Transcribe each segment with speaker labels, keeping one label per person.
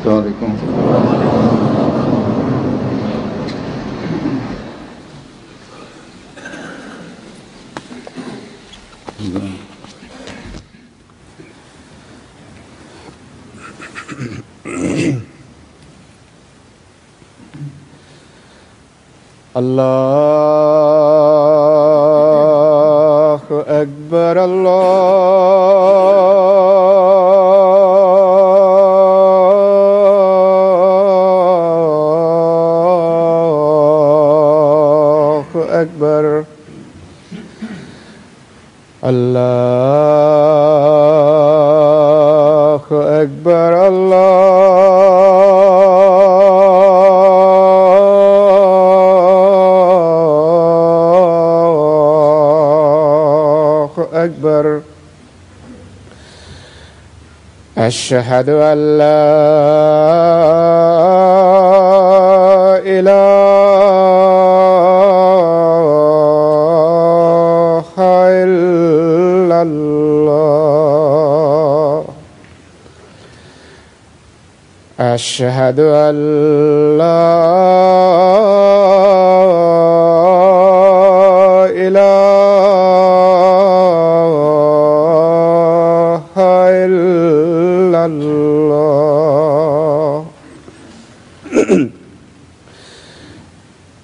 Speaker 1: Assalamualaikum. Allahu Akbar, Allahu Akbar, Allahu Akbar, Akbar. Asyhadu an la ilaha illallah. Asyhadu an la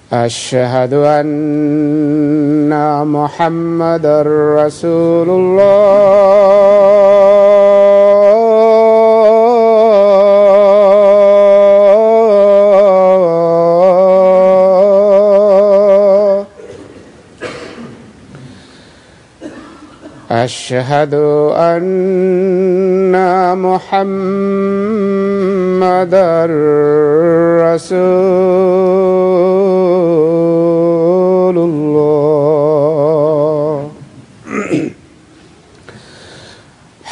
Speaker 1: Asyhadu anna Muhammadar Rasulullah. Asyhadu anna Muhammadar Rasulullah.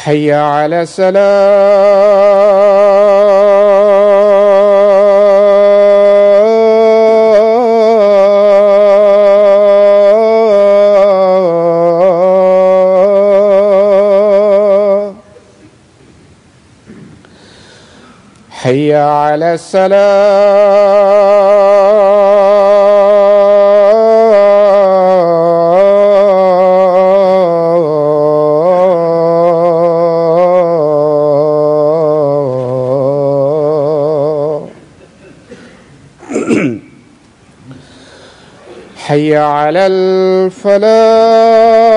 Speaker 1: Hayya 'ala salah. Hayya 'ala Hayya 'alal falah.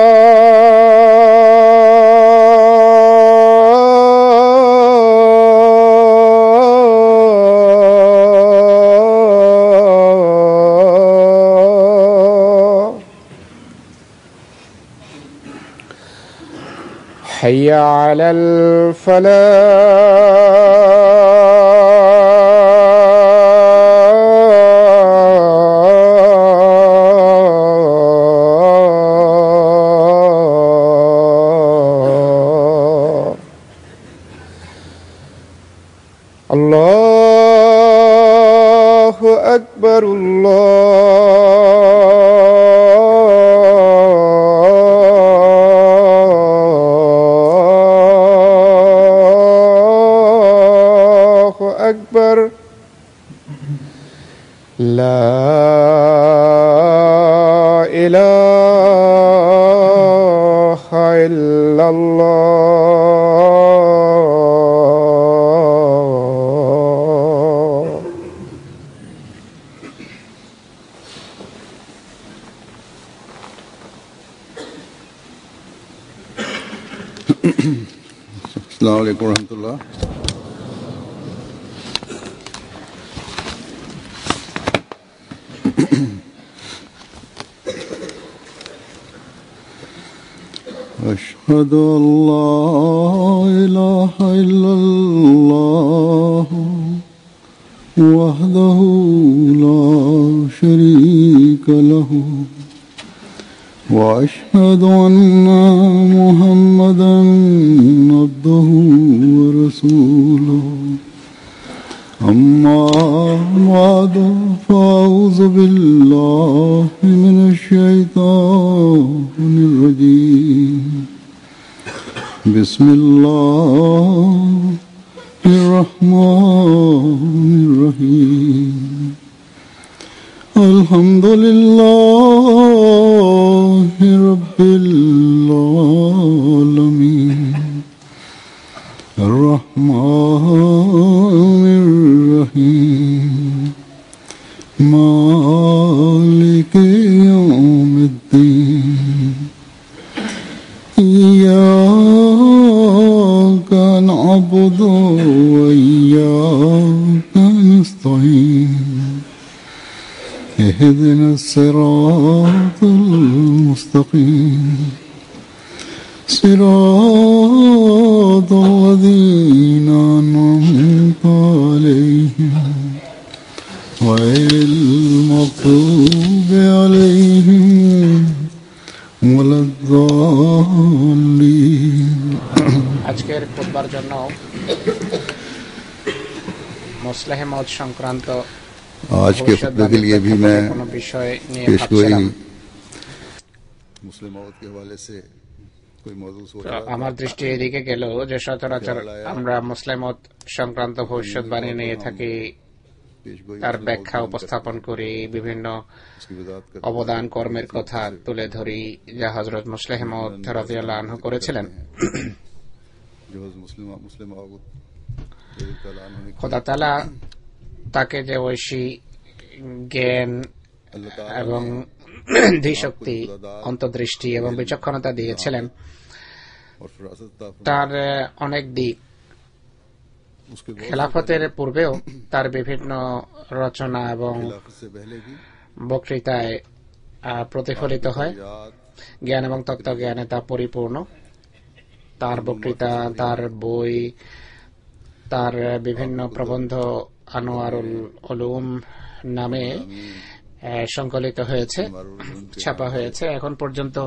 Speaker 1: Hayya 'alal Allahu Akbar, Allahu Akbar. La ilaha illallah.
Speaker 2: Assalamualaikum warahmatullah. Ashhadu an la ilaha illallah wahdahu la sharika lahu wa ashhadu anna Muhammadan abduhu wa rasuluhu. Amma أما بعد فأعوذ بالله من الشيطان الرجيم بسم الله الرحمن الرحيم الحمد لله رب العالمين الرحمن الرحيم مالك يوم الدين إياك نعبد وإياك نستعين اهدنا الصراط المستقيم صراط الذين أنعمت عليهم غير المغضوب عليهم ولا الضالين
Speaker 3: আজকের খুতবার জন্য মুসলিম মত সংক্রান্ত
Speaker 2: आज के खुतबे के लिए भी मैं
Speaker 3: কোনো বিষয় নিয়ে
Speaker 2: पेश
Speaker 3: ভাবছিলাম।
Speaker 2: गोई मुस्लिम औरत के हवाले से कोई मौजूद सोच रहा था।
Speaker 3: আমার দৃষ্টি এদিকে গেল যে সচরাচর আমরা মুসলিম মত সংক্রান্ত ভবিষ্যৎবাণী নিয়ে থাকি,
Speaker 2: पेश गोई
Speaker 3: তার
Speaker 2: मुस्लिम
Speaker 3: ব্যাখ্যা
Speaker 2: औरत
Speaker 3: উপস্থাপন করি, বিভিন্ন
Speaker 2: उसकी वजाहत करते
Speaker 3: অবদান কর্মের কথা তুলে ধরি যা হযরত মুসলিম মত রাদিয়াল্লাহু আনহু করেছিলেন।
Speaker 2: हैं। जो मुस्लिम मुस्लिम औरत रज़ियल्लाहु अन्हु ने
Speaker 3: খোদা তাআলা তাকে যে ঐশী জ্ঞান
Speaker 2: अल्लाह ताला
Speaker 3: এবং ধীশক্তি, অন্তর্দৃষ্টি এবং বিচক্ষণতা দিয়েছিলেন,
Speaker 2: और फिरासत अता फरमाई।
Speaker 3: তার অনেক দিক
Speaker 2: उसके बहुत
Speaker 3: খেলাফতের পূর্বেও তার বিভিন্ন রচনা এবং
Speaker 2: खिलाफत से पहले भी
Speaker 3: বক্তৃতায় প্রতিফলিত হয়।
Speaker 2: याद
Speaker 3: জ্ঞান এবং তত্ত্বজ্ঞানে তা পরিপূর্ণ। তার বক্তৃতা, তার বই, তার বিভিন্ন প্রবন্ধ আনোয়ারুল উলুম নামে সংকলিত হয়েছে, ছাপা হয়েছে। এখন পর্যন্ত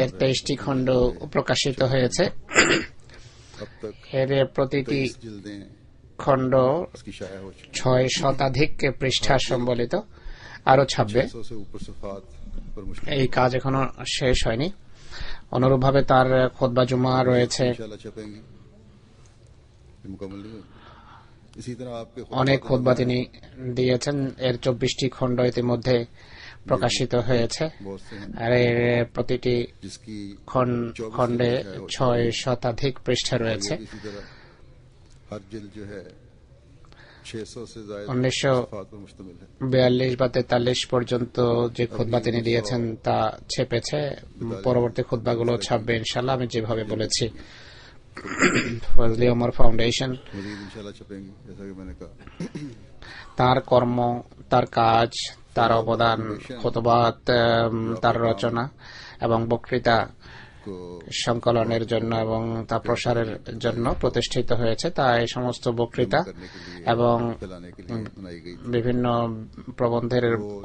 Speaker 3: এর 23টি খণ্ড প্রকাশিত হয়েছে।
Speaker 2: अब तक
Speaker 3: এর প্রতিটি
Speaker 2: 23 जिल्दें
Speaker 3: খণ্ড
Speaker 2: उसकी शाया हो चुकी
Speaker 3: 6 শতাধিক পৃষ্ঠা সম্বলিত, আরো ছাপবে।
Speaker 2: 600 से ऊपर सफात पर मुश्किल
Speaker 3: এই কাজ এখনো শেষ হয়নি। অনুরূপভাবে তার খুতবা জুমা রয়েছে,
Speaker 2: इंशाल्लाह छपेंगी। ये मुकम्मल नहीं हुई। इसी तरह आपके
Speaker 3: অনেক খুতবা তিনি দিয়েছেন। এর 24টি খণ্ড ইতিমধ্যে প্রকাশিত হয়েছে,
Speaker 2: बहुत से हैं
Speaker 3: আর এর প্রতিটি
Speaker 2: जिसकी
Speaker 3: খণ্ডে 6 শতাধিক পৃষ্ঠা রয়েছে।
Speaker 2: इसी तरह हर जिल्द जो है 600 से ज्यादा
Speaker 3: 1942
Speaker 2: सफात पर मुश्तमिल है।
Speaker 3: বা 43 পর্যন্ত যে খুতবা তিনি দিয়েছেন তা ছেপেছে। পরবর্তী খুতবাগুলো ছাপবে ইনশাআল্লাহ, আমি যেভাবে বলেছি। ফজলি ওমর ফাউন্ডেশন
Speaker 2: मजीद इंशाल्लाह छपेंगी जैसा कि मैंने कहा।
Speaker 3: তার কর্ম, তার কাজ, তার অবদান, খুতবাত, তার রচনা এবং বক্তৃতা
Speaker 2: को
Speaker 3: সংকলনের জন্য এবং তা প্রসারের জন্য প্রতিষ্ঠিত হয়েছে। তা এই সমস্ত বক্তৃতা
Speaker 2: करने के लिए
Speaker 3: এবং
Speaker 2: फैलाने के लिए बनाई गई थी।
Speaker 3: বিভিন্ন প্রবন্ধের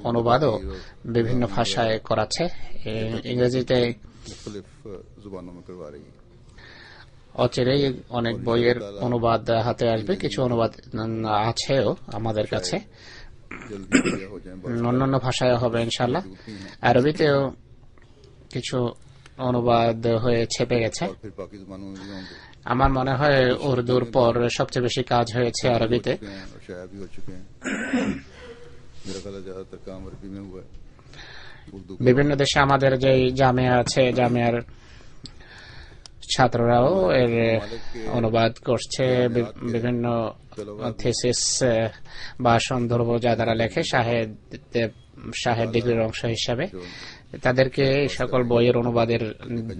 Speaker 3: অনুবাদও বিভিন্ন ভাষায় করাছে। ইংরেজিতে
Speaker 2: मुख्तलिफ जुबानों में करवा रही है।
Speaker 3: অচিরেই অনেক বইয়ের অনুবাদ হাতে আসবে, কিছু অনুবাদ আছেও আমাদের কাছে,
Speaker 2: जल्दी पूरा हो जाए।
Speaker 3: অন্যান্য ভাষায় হবে ইনশাআল্লাহ। আরবিতেও কিছু অনুবাদ হয়ে ছেপে গেছে।
Speaker 2: और फिर बाकी जुबानों में भी होंगे।
Speaker 3: আমার মনে হয় উর্দুর পর সবচেয়ে বেশি কাজ হয়েছে আরবিতে।
Speaker 2: हो चुके हैं और शाया भी हो चुके हैं। मेरा ख्याल है ज्यादातर काम अरबी में हुआ है। उर्दू का
Speaker 3: বিভিন্ন देशे আমাদের যে জামিয়া আছে, জামিয়ার ছাত্ররাও এর অনুবাদ করছে। বিভিন্ন থিসিস বা সন্দর্ভ যা দ্বারা লেখে শাহেদ ডিগ্রির অংশ হিসাবে তাদেরকে এই সকল বইয়ের অনুবাদের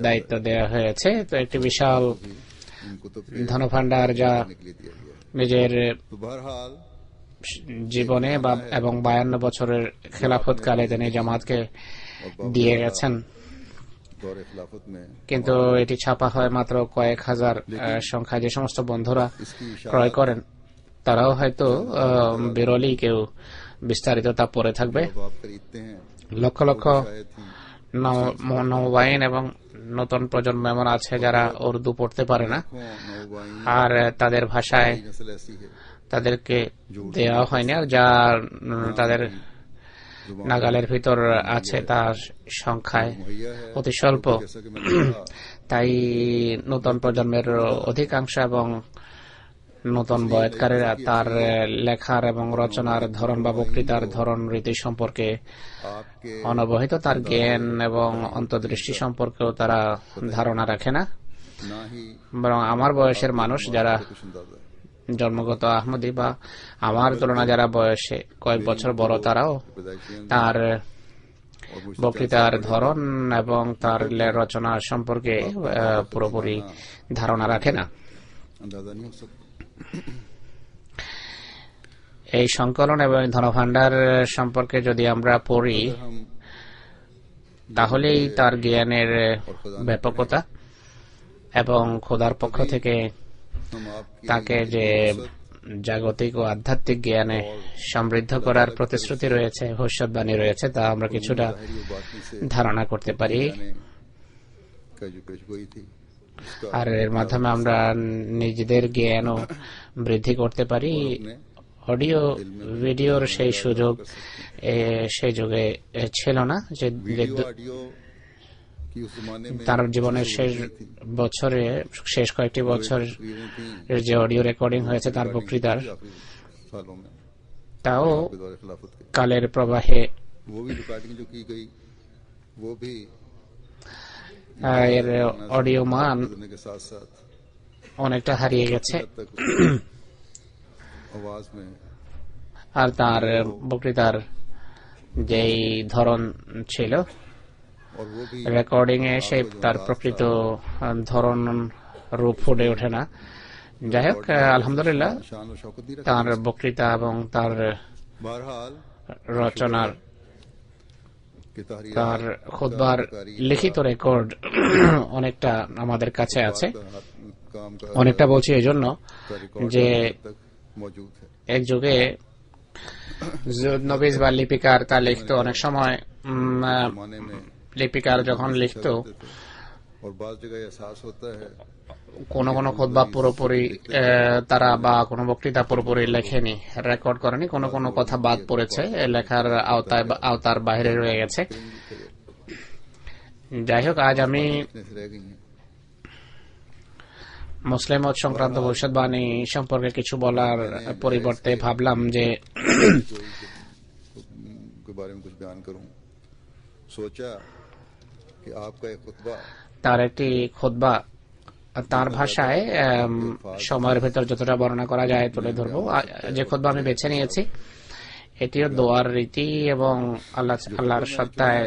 Speaker 3: দায়িত্ব দেওয়া হয়েছে। তো একটি বিশাল
Speaker 2: इन कुतुब
Speaker 3: ধনভাণ্ডার যা
Speaker 2: के लिए दिया गया है।
Speaker 3: নিজের
Speaker 2: तो बहरहाल
Speaker 3: জীবনে এবং 52 বছরের খেলাফতকালে তিনি জামাতকে দিয়ে গেছেন।
Speaker 2: दौर खिलाफत में
Speaker 3: কিন্তু এটি ছাপা হয় মাত্র কয়েক হাজার সংখ্যা। যে সমস্ত বন্ধুরা
Speaker 2: इसकी
Speaker 3: ক্রয় করেন তারাও হয়তো বিরলই কেউ বিস্তারিত তা পড়ে থাকবে।
Speaker 2: जब आप खरीदते हैं
Speaker 3: লক্ষ লক্ষ
Speaker 2: शायद ही
Speaker 3: নওবাইন এবং নতুন প্রজন্ম এমন আছে যারা উর্দু পড়তে পারে না,
Speaker 2: नौबाइन
Speaker 3: আর তাদের ভাষায়
Speaker 2: नस्ल ऐसी है
Speaker 3: তাদেরকে দেওয়া হয়নি, আর যা তাদের নাগালের ভিতর আছে তার সংখ্যায় অতি স্বল্প। তাই নতুন প্রজন্মের অধিকাংশ এবং নতুন বয়াতকারীরা তার লেখার এবং রচনার ধরন বা বক্তৃতার ধরন রীতি সম্পর্কে অনবহিত। তার জ্ঞান এবং অন্তর্দৃষ্টি সম্পর্কেও তারা ধারণা রাখে না। বরং আমার বয়সের মানুষ যারা জন্মগত আহমদী বা আমার তুলনা যারা বয়সে কয়েক বছর বড়, তারাও তার বক্তৃতার ধরন এবং তার রচনা সম্পর্কে পুরোপুরি ধারণা রাখে না। এই সংকলন এবং ধনভাণ্ডার সম্পর্কে যদি আমরা পড়ি, তাহলেই তার জ্ঞানের ব্যাপকতা এবং খোদার পক্ষ থেকে তাকে যে জাগতিক ও আধ্যাত্মিক জ্ঞানে সমৃদ্ধ করার প্রতিশ্রুতি রয়েছে, ভবিষ্যৎবাণী রয়েছে, তা আমরা কিছুটা ধারণা করতে পারি। আর এর মাধ্যমে আমরা নিজেদের জ্ঞানও বৃদ্ধি করতে পারি। অডিও ভিডিওর সেই সুযোগ সেই যুগে ছিল না, যে তার জীবনের শেষ বছরে, শেষ কয়েকটি বছর যে অডিও রেকর্ডিং হয়েছে তার বক্তৃতার, তাও কালের প্রবাহে এর অডিও মান অনেকটা হারিয়ে গেছে। আর তার বক্তৃতার যেই ধরন ছিল রেকর্ডিং এ, সেই তার প্রকৃত ধরন রূপ ফুটে ওঠে না। যাই হোক, আলহামদুলিল্লাহ তার বক্তৃতা এবং তার রচনার, তার খুতবার লিখিত রেকর্ড অনেকটা আমাদের কাছে আছে। অনেকটা বলছি এই জন্য যে এক যুগে নবীজ বা লিপিকার তা লিখত, অনেক সময় লিপিকার যখন লিখত কোন কোন খুতবা পুরোপুরি তারা বা কোন বক্তৃতা পুরোপুরি লেখেনি, রেকর্ড করেনি, কোন কোন কথা বাদ পড়েছে, লেখার আওতার বাইরে রয়ে গেছে। যাই হোক, আজ আমি মুসলিম মত সংক্রান্ত ভবিষ্যৎবাণী সম্পর্কে কিছু বলার পরিবর্তে ভাবলাম যে তার একটি খুতবা তার ভাষায় সময়ের ভেতর যতটা বর্ণনা করা যায় তুলে ধরবো। যে খুতবা আমি বেছে নিয়েছি এটিও দোয়ার রীতি এবং আল্লাহর সত্তায়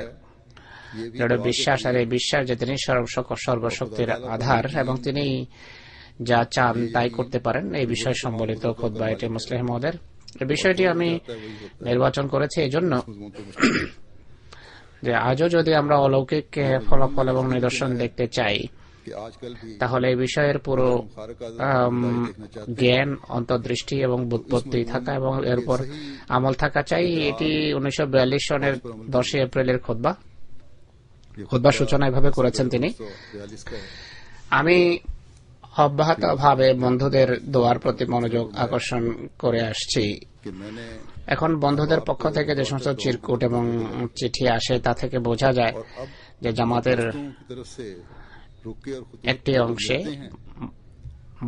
Speaker 3: দৃঢ় বিশ্বাস, আর এই বিশ্বাস যে তিনি সর্বশক্তির আধার এবং তিনি যা চান তাই করতে পারেন, এই বিষয় সম্বলিত খুতবা এটি মুসলিম মহোদয়ের। এই বিষয়টি আমি নির্বাচন করেছি এই জন্য যে আজও যদি আমরা অলৌকিক ফলাফল এবং নিদর্শন দেখতে চাই, তাহলে এই বিষয়ের পুরো জ্ঞান, অন্তর্দৃষ্টি এবং বুৎপত্তি থাকা এবং এর উপর আমল থাকা চাই। এটি 1942 সনের 10 এপ্রিলের খুতবা সূচনা এভাবে করেছেন তিনি। আমি অব্যাহতভাবে বন্ধুদের দোয়ার প্রতি মনোযোগ আকর্ষণ করে আসছি। এখন বন্ধুদের পক্ষ থেকে যে সমস্ত চিরকুট এবং চিঠি আসে তা থেকে বোঝা যায় যে জামাতের একটি অংশে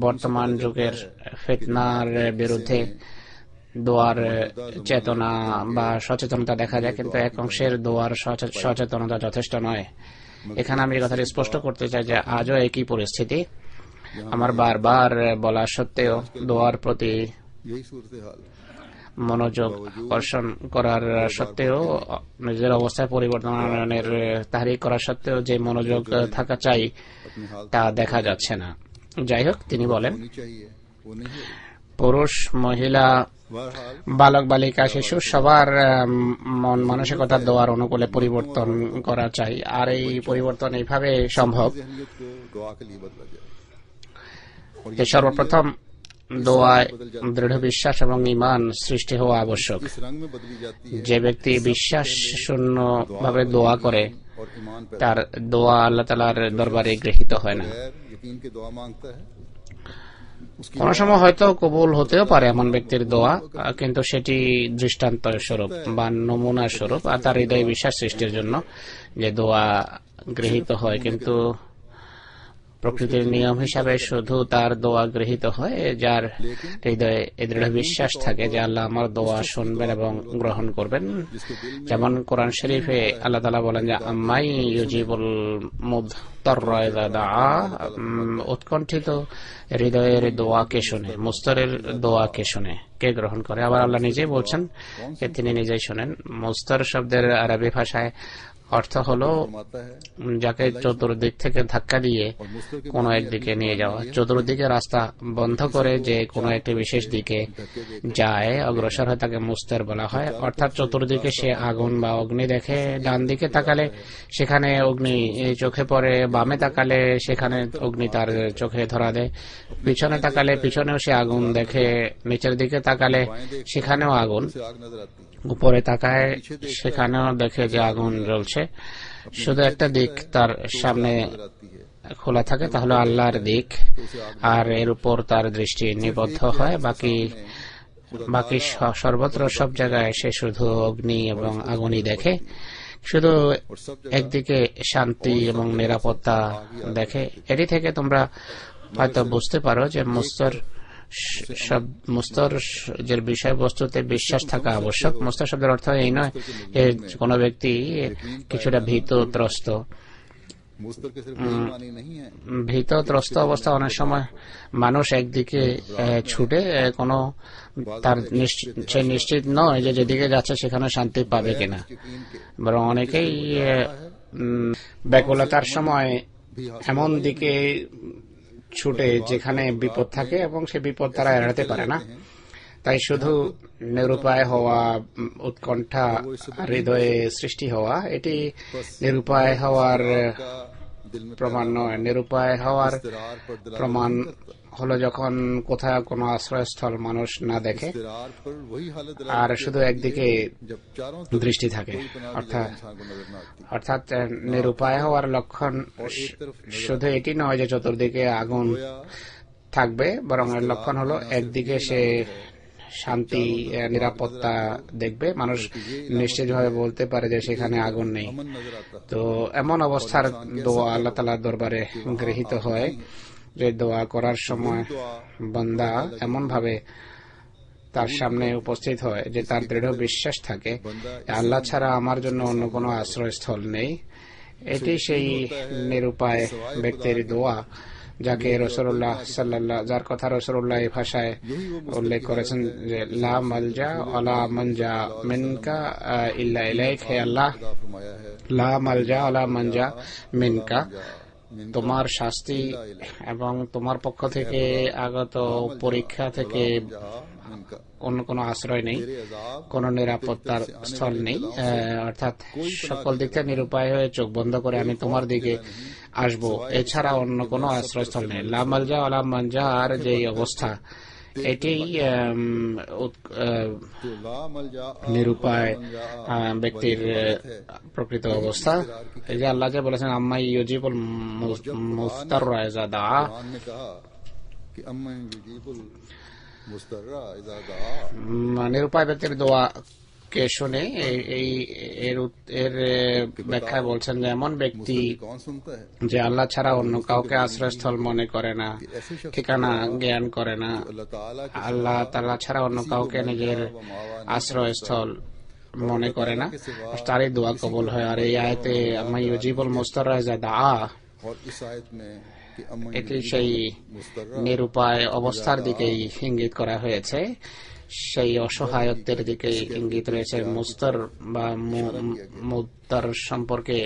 Speaker 3: বর্তমান যুগের ফিতনার বিরুদ্ধে দোয়ার চেতনা বা সচেতনতা দেখা যায়, কিন্তু এক অংশের দোয়ার সচেতনতা যথেষ্ট নয়। এখানে আমি কথাটি স্পষ্ট করতে চাই যে আজও একই পরিস্থিতি। আমার বারবার বলা সত্ত্বেও, দোয়ার প্রতি মনোযোগ আকর্ষণ করার সত্ত্বেও, নিজের অবস্থায় পরিবর্তনের তাহরিক করা সত্ত্বেও যে মনোযোগ থাকা চাই তা দেখা যাচ্ছে না। যাই হোক, তিনি বলেন পুরুষ, মহিলা, বালক, বালিকা, শিশু সবার মন মানসিকতা দোয়ার অনুকূলে পরিবর্তন করা চাই। আর এই পরিবর্তন এইভাবে সম্ভব যে সর্বপ্রথম দোয়ায় দৃঢ় বিশ্বাস এবং ঈমান সৃষ্টি হওয়া আবশ্যক। যে ব্যক্তি বিশ্বাস শূন্য ভাবে দোয়া করে তার দোয়া আল্লাহ তাআলার দরবারে গৃহীত হয় না। কোন সময় হয়তো কবুল হতেও পারে এমন ব্যক্তির দোয়া, কিন্তু সেটি দৃষ্টান্ত স্বরূপ বা নমুনা স্বরূপ, আর তার হৃদয় বিশ্বাস সৃষ্টির জন্য যে দোয়া গৃহীত হয়। কিন্তু প্রকৃতির নিয়ম হিসাবে শুধু তার দোয়া গৃহীত হয় যার হৃদয়ে দৃঢ় বিশ্বাস থাকে যে আল্লাহ আমার দোয়া শুনবেন এবং গ্রহণ করবেন। যেমন কোরআন শরীফে আল্লাহ তাআলা বলেন যে আম্মাই ইউজিবুল মুদতাররা ইযা দাআ, উৎকণ্ঠিত হৃদয়ের দোয়াকে শুনে, মুস্তারের দোয়াকে শুনে কে গ্রহণ করে। আবার আল্লাহ নিজেই বলছেন যে তিনি নিজেই শোনেন। মুস্তার শব্দের আরবি ভাষায় অর্থ হলো যাকে চতুর্দিক থেকে ধাক্কা দিয়ে কোনো একদিকে নিয়ে যাওয়া, চতুর্দিকে রাস্তা বন্ধ করে যে কোনো একটি বিশেষ দিকে যায়, অগ্রসর হয়, তাকে মুস্তার বলা হয়। অর্থাৎ চতুর্দিকে সে আগুন বা অগ্নি দেখে, ডান দিকে তাকালে সেখানে অগ্নি চোখে পড়ে, বামে তাকালে সেখানে অগ্নি তার চোখে ধরা দেয়, পিছনে তাকালে পিছনেও সে আগুন দেখে, নিচের দিকে তাকালে সেখানেও আগুন, উপরে তাকায় সেখানেও দেখে যে আগুন জ্বলছে। শুধু একটা দিক তার সামনে খোলা থাকে, তাহলে আল্লাহর দিক, আর এর উপর তার দৃষ্টি নিবদ্ধ হয়। বাকি সর্বত্র সব জায়গায় সে শুধু অগ্নি এবং আগুনই দেখে। শুধু একদিকে শান্তি এবং নিরাপত্তা দেখে। এটি থেকে তোমরা হয়তো বুঝতে পারো যে মুস্তার যে বিষয়বস্তুতে বিশ্বাস থাকা আবশ্যক। মুস্তার শব্দের অর্থ এই নয় যে কোনো ব্যক্তি কিছুটা ভীতত্রস্ত অবস্থা। অনেক সময় মানুষ একদিকে ছুটে, কোনো তার নিশ্চিত নয় যে যেদিকে যাচ্ছে সেখানে শান্তি পাবে কিনা, বরং অনেকেই ব্যাকুলতার সময় এমন দিকে ছুটে যেখানে বিপদ থাকে এবং সে বিপদ তারা এড়াতে পারে না। তাই শুধু নিরুপায় হওয়া, উৎকণ্ঠা হৃদয়ে সৃষ্টি হওয়া, এটি নিরুপায় হওয়ার প্রমাণ নয়। নিরুপায় হওয়ার প্রমাণ হলো যখন কোথাও কোনো আশ্রয়স্থল মানুষ না দেখে আর শুধু একদিকে দৃষ্টি থাকে। অর্থাৎ নিরুপায় হওয়ার লক্ষণ শুধু এটি নয় যে চতুর্দিকে আগুন থাকবে, বরং এর লক্ষণ হলো একদিকে সে শান্তি, নিরাপত্তা দেখবে। মানুষ নিশ্চিতভাবে বলতে পারে যে সেখানে আগুন নেই। তো এমন অবস্থার দোয়া আল্লাহ তাআলার দরবারে গৃহীত হয় যে দোয়া করার সময় বান্দা এমন ভাবে তার সামনে উপস্থিত হয় যে তার দৃঢ় বিশ্বাস থাকে আল্লাহ ছাড়া আমার জন্য অন্য কোনো আশ্রয়স্থল নেই। এটি সেই নিরুপায় ব্যক্তির দোয়া যাকে রাসূলুল্লাহ সাল্লাল্লাহু, যার কথা রাসূলুল্লাহ এই ভাষায় উল্লেখ করেছেন যে লা মালজা ওয়ালা মানজা মিনকা ইল্লা ইলাইক, হে আল্লাহ, লা মালজা ওয়ালা মানজা মিনকা, তোমার শাস্তি এবং তোমার পক্ষ থেকে আগত পরীক্ষা থেকে অন্য কোনো আশ্রয় নেই, কোন নিরাপত্তার স্থল নেই। অর্থাৎ সকল দিক থেকে নিরুপায় হয়ে চোখ বন্ধ করে আমি তোমার দিকে আসবো, এছাড়া অন্য কোনো আশ্রয়স্থল নেই। লা মালজা ওয়ালা মানজা আর যে অবস্থা, এটি নিরুপায় ব্যক্তির প্রকৃত অবস্থা। এই যে আল্লাহ যে বলেছেন আম্মাই ইউজিবুল মুস্তাররা ইযা দাআ, নিরুপায় ব্যক্তির দোয়া কে শুনে এর ব্যাখ্যায় বলছেন যে এমন ব্যক্তি যে আল্লাহ ছাড়া অন্য কাউকে আশ্রয়স্থল মনে করে না, ঠিকানা জ্ঞান করে না, আল্লাহ তাআলা ছাড়া অন্য কাউকে নিজের আশ্রয়স্থল মনে করে না, তারই দোয়া কবুল হয়। আর এই আয়াতে আম্মাই ইউজিবুল মুস্তাররা ইযা দাআ, এটি সেই নিরুপায় অবস্থার দিকেই ইঙ্গিত করা হয়েছে, সেই অসহায়ত্বের দিকে ইঙ্গিত রয়েছে। মুস্তার বা মুদ্দার সম্পর্কে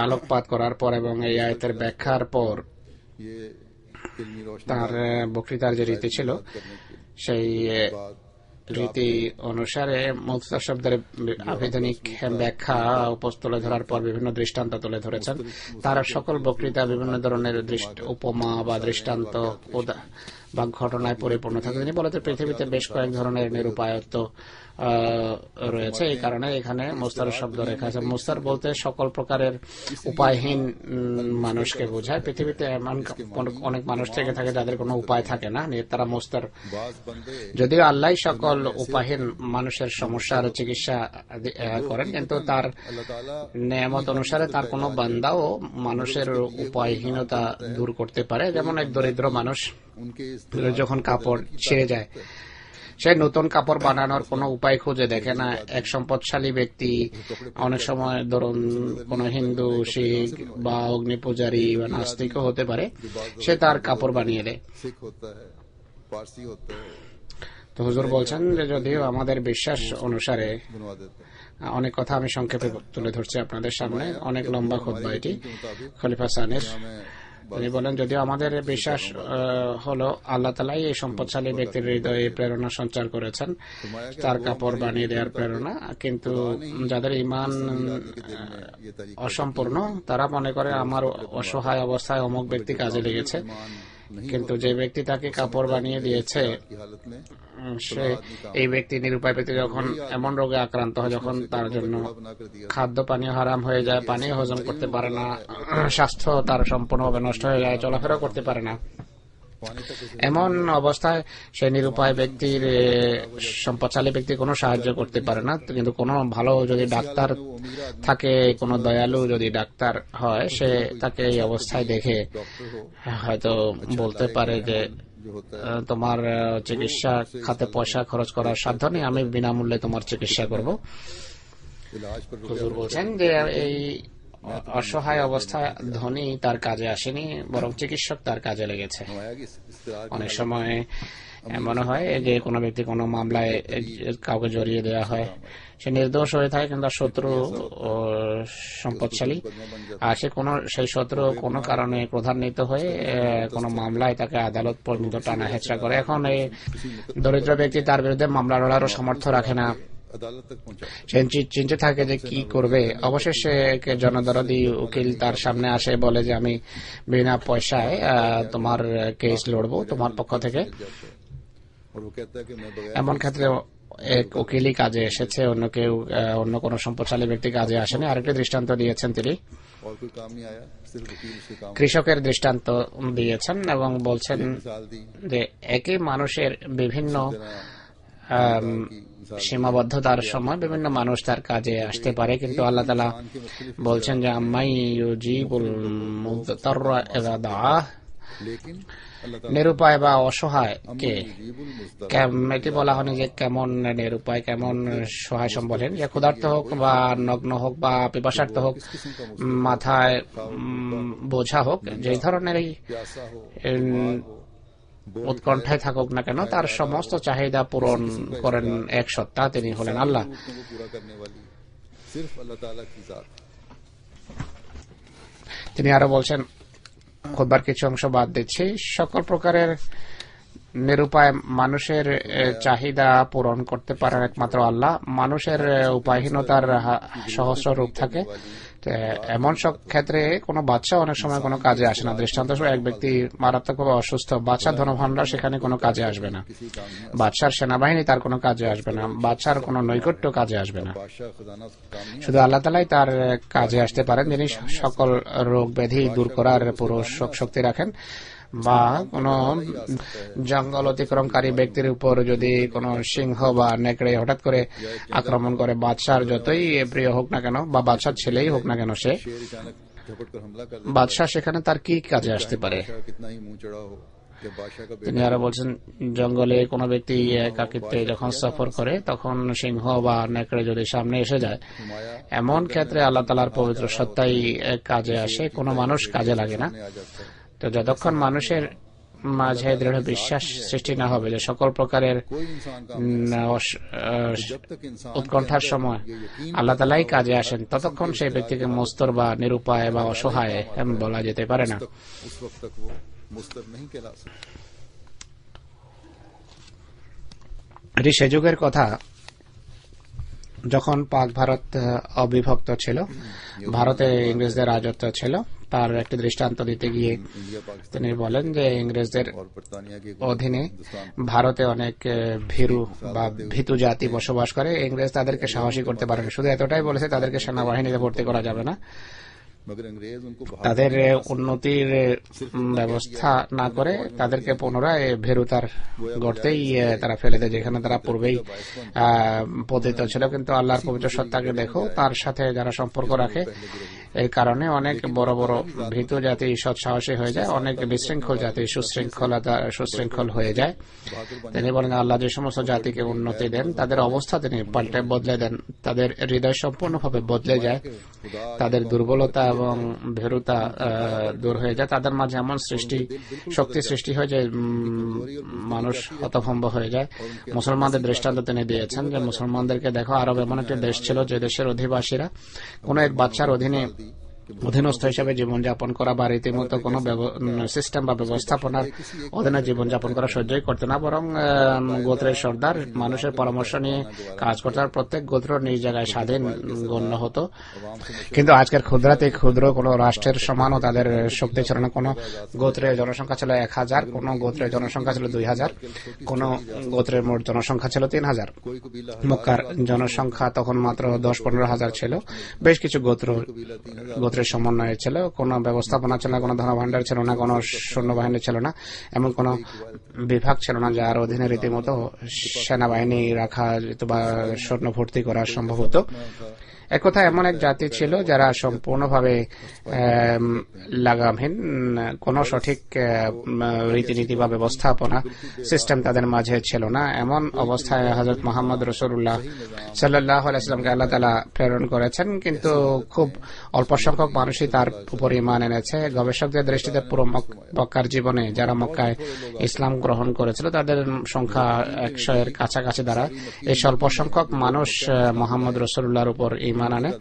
Speaker 3: আলোকপাত করার পর এবং এই আয়াতের ব্যাখ্যার পর তার বক্তৃতার যে রীতি ছিল সেই রীতি অনুসারে মুস্তার শব্দের আবেদনিক ব্যাখ্যা তুলে ধরার পর বিভিন্ন দৃষ্টান্ত তুলে ধরেছেন। তার সকল বক্তৃতা বিভিন্ন ধরনের উপমা বা দৃষ্টান্ত বা ঘটনায় পরিপূর্ণ থাকে। তিনি বলেন পৃথিবীতে বেশ কয়েক ধরনের নিরুপায়ত্ব রয়েছে, এই কারণে এখানে মুস্তার শব্দ রেখা আছে। মুস্তার বলতে সকল প্রকারের উপায়হীন মানুষকে বোঝায়। পৃথিবীতে এমন অনেক মানুষ থেকে থাকে যাদের কোনো উপায় থাকে না, তারা মুস্তার। যদিও আল্লাহ সকল উপায়হীন মানুষের সমস্যার চিকিৎসা করেন, কিন্তু তার নিয়ামত অনুসারে তার কোনো বান্দাও মানুষের উপায়হীনতা দূর করতে পারে। যেমন এক দরিদ্র মানুষ যখন কাপড় ছিঁড়ে যায়, সে নতুন কাপড় বানানোর কোনো উপায় খুঁজে দেখে না। এক সম্পদশালী ব্যক্তি, অনেক সময় ধরুন কোন হিন্দু, শিখ বা অগ্নি পূজারী বা নাস্তিকও হতে পারে, সে তার কাপড় বানিয়ে দেয়। তো হুজুর বলছেন যে যদিও আমাদের বিশ্বাস অনুসারে, অনেক কথা আমি সংক্ষেপে তুলে ধরছি আপনাদের সামনে, অনেক লম্বা খুতবা এটি খলিফা সানির। তিনি বলেন যদিও আমাদের বিশ্বাস হলো আল্লাহ তাআলাই এই সম্পদশালী ব্যক্তির হৃদয়ে প্রেরণা সঞ্চার করেছেন, তার কাপড় বানিয়ে দেওয়ার প্রেরণা, কিন্তু যাদের ঈমান অসম্পূর্ণ তারা মনে করে আমার অসহায় অবস্থায় অমুক ব্যক্তি কাজে লেগেছে, কিন্তু যে ব্যক্তি তাকে কাপড় বানিয়ে দিয়েছে সে এই ব্যক্তি নিরুপায় ব্যক্তি যখন এমন রোগে আক্রান্ত হয়, যখন তার জন্য খাদ্য পানীয় হারাম হয়ে যায়, পানীয় হজম করতে পারে না, স্বাস্থ্য তার সম্পূর্ণভাবে নষ্ট হয়ে যায়, চলাফেরা করতে পারে না, এমন অবস্থায় সে নিরুপায় ব্যক্তির সম্পদশালী ব্যক্তি কোনো সাহায্য করতে পারে না। কিন্তু কোনো ভালো যদি ডাক্তার থাকে, কোনো দয়ালু যদি ডাক্তার হয়, সে তাকে এই অবস্থায় দেখে হয়তো বলতে পারে যে তোমার চিকিৎসা খাতে পয়সা খরচ করার সাধ্য নেই, আমি বিনামূল্যে তোমার চিকিৎসা করব। হুজুর বলছেন যে এই অসহায় অবস্থায় ধনী তার কাজে আসেনি, বরং চিকিৎসক তার কাজে লেগেছে। অনেক সময় এমন হয় যে কোনো ব্যক্তি কোনো মামলায় কাউকে জড়িয়ে দেওয়া হয়, সে নির্দোষ হয়ে থাকে, কিন্তু শত্রু সম্পদশালী, আর সেই শত্রু কোনো কারণে ক্রোধান্বিত হয়ে কোনো মামলায় তাকে আদালত পর্যন্ত টানা হেঁচড়া করে। এখন এই দরিদ্র ব্যক্তি তার বিরুদ্ধে মামলা লড়ারও সামর্থ্য রাখে না, সে চিন্তা থাকে যে কি করবে। অবশেষে জনদরদি উকিল তার সামনে আসে, বলে যে আমি বিনা পয়সায় তোমার কেস লড়বো তোমার পক্ষ থেকে। এমন ক্ষেত্রে এক উকিলই কাজে এসেছে, অন্য কোনো সম্পদশালী ব্যক্তি কাজে আসেনি। আরেকটি দৃষ্টান্ত দিয়েছেন তিনি, কৃষকের দৃষ্টান্ত দিয়েছেন এবং বলছেন যে একই মানুষের বিভিন্ন সীমাবদ্ধতার সময় বিভিন্ন মানুষ তার কাজে আসতে পারে, কিন্তু আল্লাহ তাআলা বলছেন যে আম্মাই ইউজিবুল মুদতাররা ইযা দাআহ, নিরুপায় বা অসহায় কে, এটি বলা হয়নি যে কেমন নিরুপায়, কেমন সহায় সম্বলেন, যে ক্ষুধার্ত হোক বা নগ্ন হোক বা পিপাসার্ত হোক, মাথায় বোঝা হোক, যে ধরনের উৎকণ্ঠায় থাকুক না কেন, তার সমস্ত চাহিদা পূরণ করেন এক সত্তা, তিনি হলেন আল্লাহ। তিনি আরো বলছেন, খুতবার কিছু অংশ বাদ দিচ্ছি, সকল প্রকারের নিরুপায় মানুষের চাহিদা পূরণ করতে পারেন একমাত্র আল্লাহ। মানুষের উপায়হীনতার সহস্র রূপ থাকে, এমন সব ক্ষেত্রে কোনো বাদশা অনেক সময় কোনো কাজে আসে না। দৃষ্টান্ত এক ব্যক্তি মারাত্মকভাবে অসুস্থ, বাদশার ধনভাণ্ডার সেখানে কোনো কাজে আসবে না, বাদশার সেনাবাহিনী তার কোনো কাজে আসবে না, বাদশার কোনো নৈকট্য কাজে আসবে না। শুধু আল্লাহ তাআলাই তার কাজে আসতে পারেন, যিনি সকল রোগ ব্যাধি দূর করার পুরো শক্তি রাখেন। বা কোন জঙ্গল অতিক্রমকারী ব্যক্তির উপর যদি কোন সিংহ বা নেকড়ে হঠাৎ করে আক্রমণ করে, বাদশার যতই প্রিয় হোক না কেন বা বাদশার ছেলেই হোক না কেন, সে বাদশাহ সেখানে তার কি কাজে আসতে পারে। তিনি আরো বলছেন, জঙ্গলে কোনো ব্যক্তি একাকিত্বে যখন সফর করে, তখন সিংহ বা নেকড়ে যদি সামনে এসে যায়, এমন ক্ষেত্রে আল্লাহ তাআলার পবিত্র সত্তাই কাজে আসে, কোনো মানুষ কাজে লাগে না। তো যতক্ষণ মানুষের মাঝে দৃঢ় বিশ্বাস সৃষ্টি না হবে যে সকল প্রকারের উৎকণ্ঠার সময় আল্লাহ তাআলাই কাজে আসেন, ততক্ষণ সেই ব্যক্তিকে মুস্তর বা নিরুপায় বা অসহায় বলা যেতে পারে না। এটি সে যুগের কথা যখন পাক ভারত অবিভক্ত ছিল, ভারতে ইংরেজদের রাজত্ব ছিল। তার একটি দৃষ্টান্ত দিতে গিয়ে
Speaker 2: इंडिया पाकिस्तान
Speaker 3: তিনি বলেন যে ইংরেজদের
Speaker 2: और बरतानिया के
Speaker 3: অধীনে ভারতে অনেক ভীরু বা ভীতু জাতি বসবাস করে। ইংরেজ তাদেরকে সাহসী করতে পারেনি, শুধু এতটাই বলেছে তাদেরকে সেনাবাহিনীতে ভর্তি করা যাবে না।
Speaker 2: मगर अंग्रेज उनको
Speaker 3: তাদের উন্নতির ব্যবস্থা না করে তাদেরকে পুনরায় ভেরুতার গর্তেই তারা ফেলে দেয়, যেখানে তারা পূর্বেই পতিত ছিল। কিন্তু আল্লাহর পবিত্র সত্তাকে দেখো, তার সাথে যারা সম্পর্ক রাখে এই কারণে অনেক বড় বড় ভীতু জাতি সৎসাহসী হয়ে যায়, অনেক বিশৃঙ্খল জাতি সুশৃঙ্খল হয়ে যায়। তিনি বলেন আল্লাহ যে সমস্ত জাতিকে উন্নতি দেন তাদের অবস্থা তিনি পাল্টে বদলে দেন, তাদের হৃদয় সম্পূর্ণভাবে বদলে যায়, তাদের দুর্বলতা এবং ভীরুতা দূর হয়ে যায়, তাদের মাঝে এমন শক্তি সৃষ্টি হয় যে মানুষ হতভম্ব হয়ে যায়। মুসলমানদের দৃষ্টান্ত তিনি দিয়েছেন যে মুসলমানদেরকে দেখো, আরব এমন একটি দেশ ছিল যে দেশের অধিবাসীরা কোন এক বাচ্চার অধীনস্থ হিসেবে জীবনযাপন করা বা রীতিমতো কোন সিস্টেম বা ব্যবস্থাপনার অধীনে জীবনযাপন করা সহ্যই করতে না, বরং গোত্রের সর্দার মানুষের পরামর্শ নিয়ে কাজ করতে, আর প্রত্যেক গোত্র নিজ জায়গায় স্বাধীন গণ্য হতো। কিন্তু আজকের ক্ষুদ্রাতে ক্ষুদ্র কোন রাষ্ট্রের সমানও তাদের শক্তি ছিল না। কোন গোত্রের জনসংখ্যা ছিল 1000, কোন গোত্রের জনসংখ্যা ছিল 2000, কোন গোত্রের মোট জনসংখ্যা ছিল 3000। মক্কার জনসংখ্যা তখন মাত্র 10-15 হাজার ছিল। বেশ কিছু গোত্রের সমন্বয় ছিল, কোন ব্যবস্থাপনা ছিল না, কোন ধনভাণ্ডার ছিল না, কোন সৈন্যবাহিনী ছিল না, এমন কোন বিভাগ ছিল না যার অধীনে রীতিমতো সেনাবাহিনী রাখা যেত বা সৈন্য ভর্তি করা সম্ভব হতো। এক কথা এমন এক জাতি ছিল যারা সম্পূর্ণভাবে লাগামহীন, কোন সঠিক রীতিনীতি বা ব্যবস্থাপনা সিস্টেম তাদের মাঝে ছিল না। এমন অবস্থায় হযরত মুহাম্মদ রাসূলুল্লাহ সাল্লাল্লাহু আলাইহি ওয়াসাল্লামকে আল্লাহ তাআলা প্রেরণ করেছেন, কিন্তু খুব অল্প সংখ্যক মানুষই তার উপর ঈমান এনেছে। গবেষকদের দৃষ্টিতে পুরো মক্কার জীবনে যারা মক্কায় ইসলাম গ্রহণ করেছিল তাদের সংখ্যা 100 এর কাছাকাছি দ্বারা এই স্বল্প সংখ্যক মানুষ মুহাম্মদ রাসূলুল্লাহর উপর ঈমান আনে।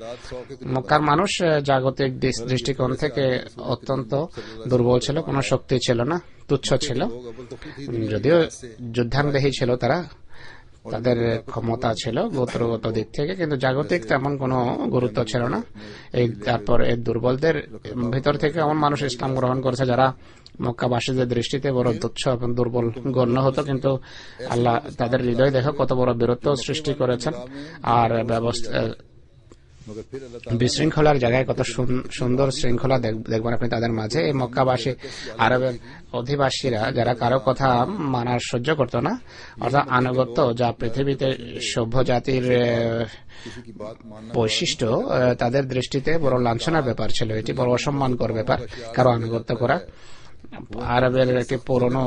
Speaker 3: মক্কার মানুষ জাগতিক দৃষ্টিকোণ থেকে অত্যন্ত দুর্বল ছিল, কোনো শক্তি ছিল না, তুচ্ছ ছিল। যদিও যুদ্ধাঙ্গদেহী ছিল তারা, তাদের ক্ষমতা ছিল গোত্রগত দিক থেকে, কিন্তু জাগতিক তেমন কোনো গুরুত্ব ছিল না। তারপর এই দুর্বলদের ভিতর থেকে এমন মানুষ ইসলাম গ্রহণ করেছে যারা মক্কাবাসীদের দৃষ্টিতে বড় তুচ্ছ এবং দুর্বল গণ্য হতো, কিন্তু আল্লাহ তাদের হৃদয় দেখো কত বড় বীরত্ব সৃষ্টি করেছেন। আর বিশৃঙ্খলার জায়গায় কত সুন্দর শৃঙ্খলা দেখবেন আপনি তাদের মাঝে। এই মক্কাবাসী আরবের অধিবাসীরা যারা কারো কথা মানার সহ্য করত না, অর্থাৎ আনুগত্য, যা পৃথিবীতে সভ্য জাতির বৈশিষ্ট্য, তাদের দৃষ্টিতে বড় লাঞ্ছনার ব্যাপার ছিল। এটি বড় অসম্মানকর ব্যাপার কারো আনুগত্য করা। আরবের একটি পুরনো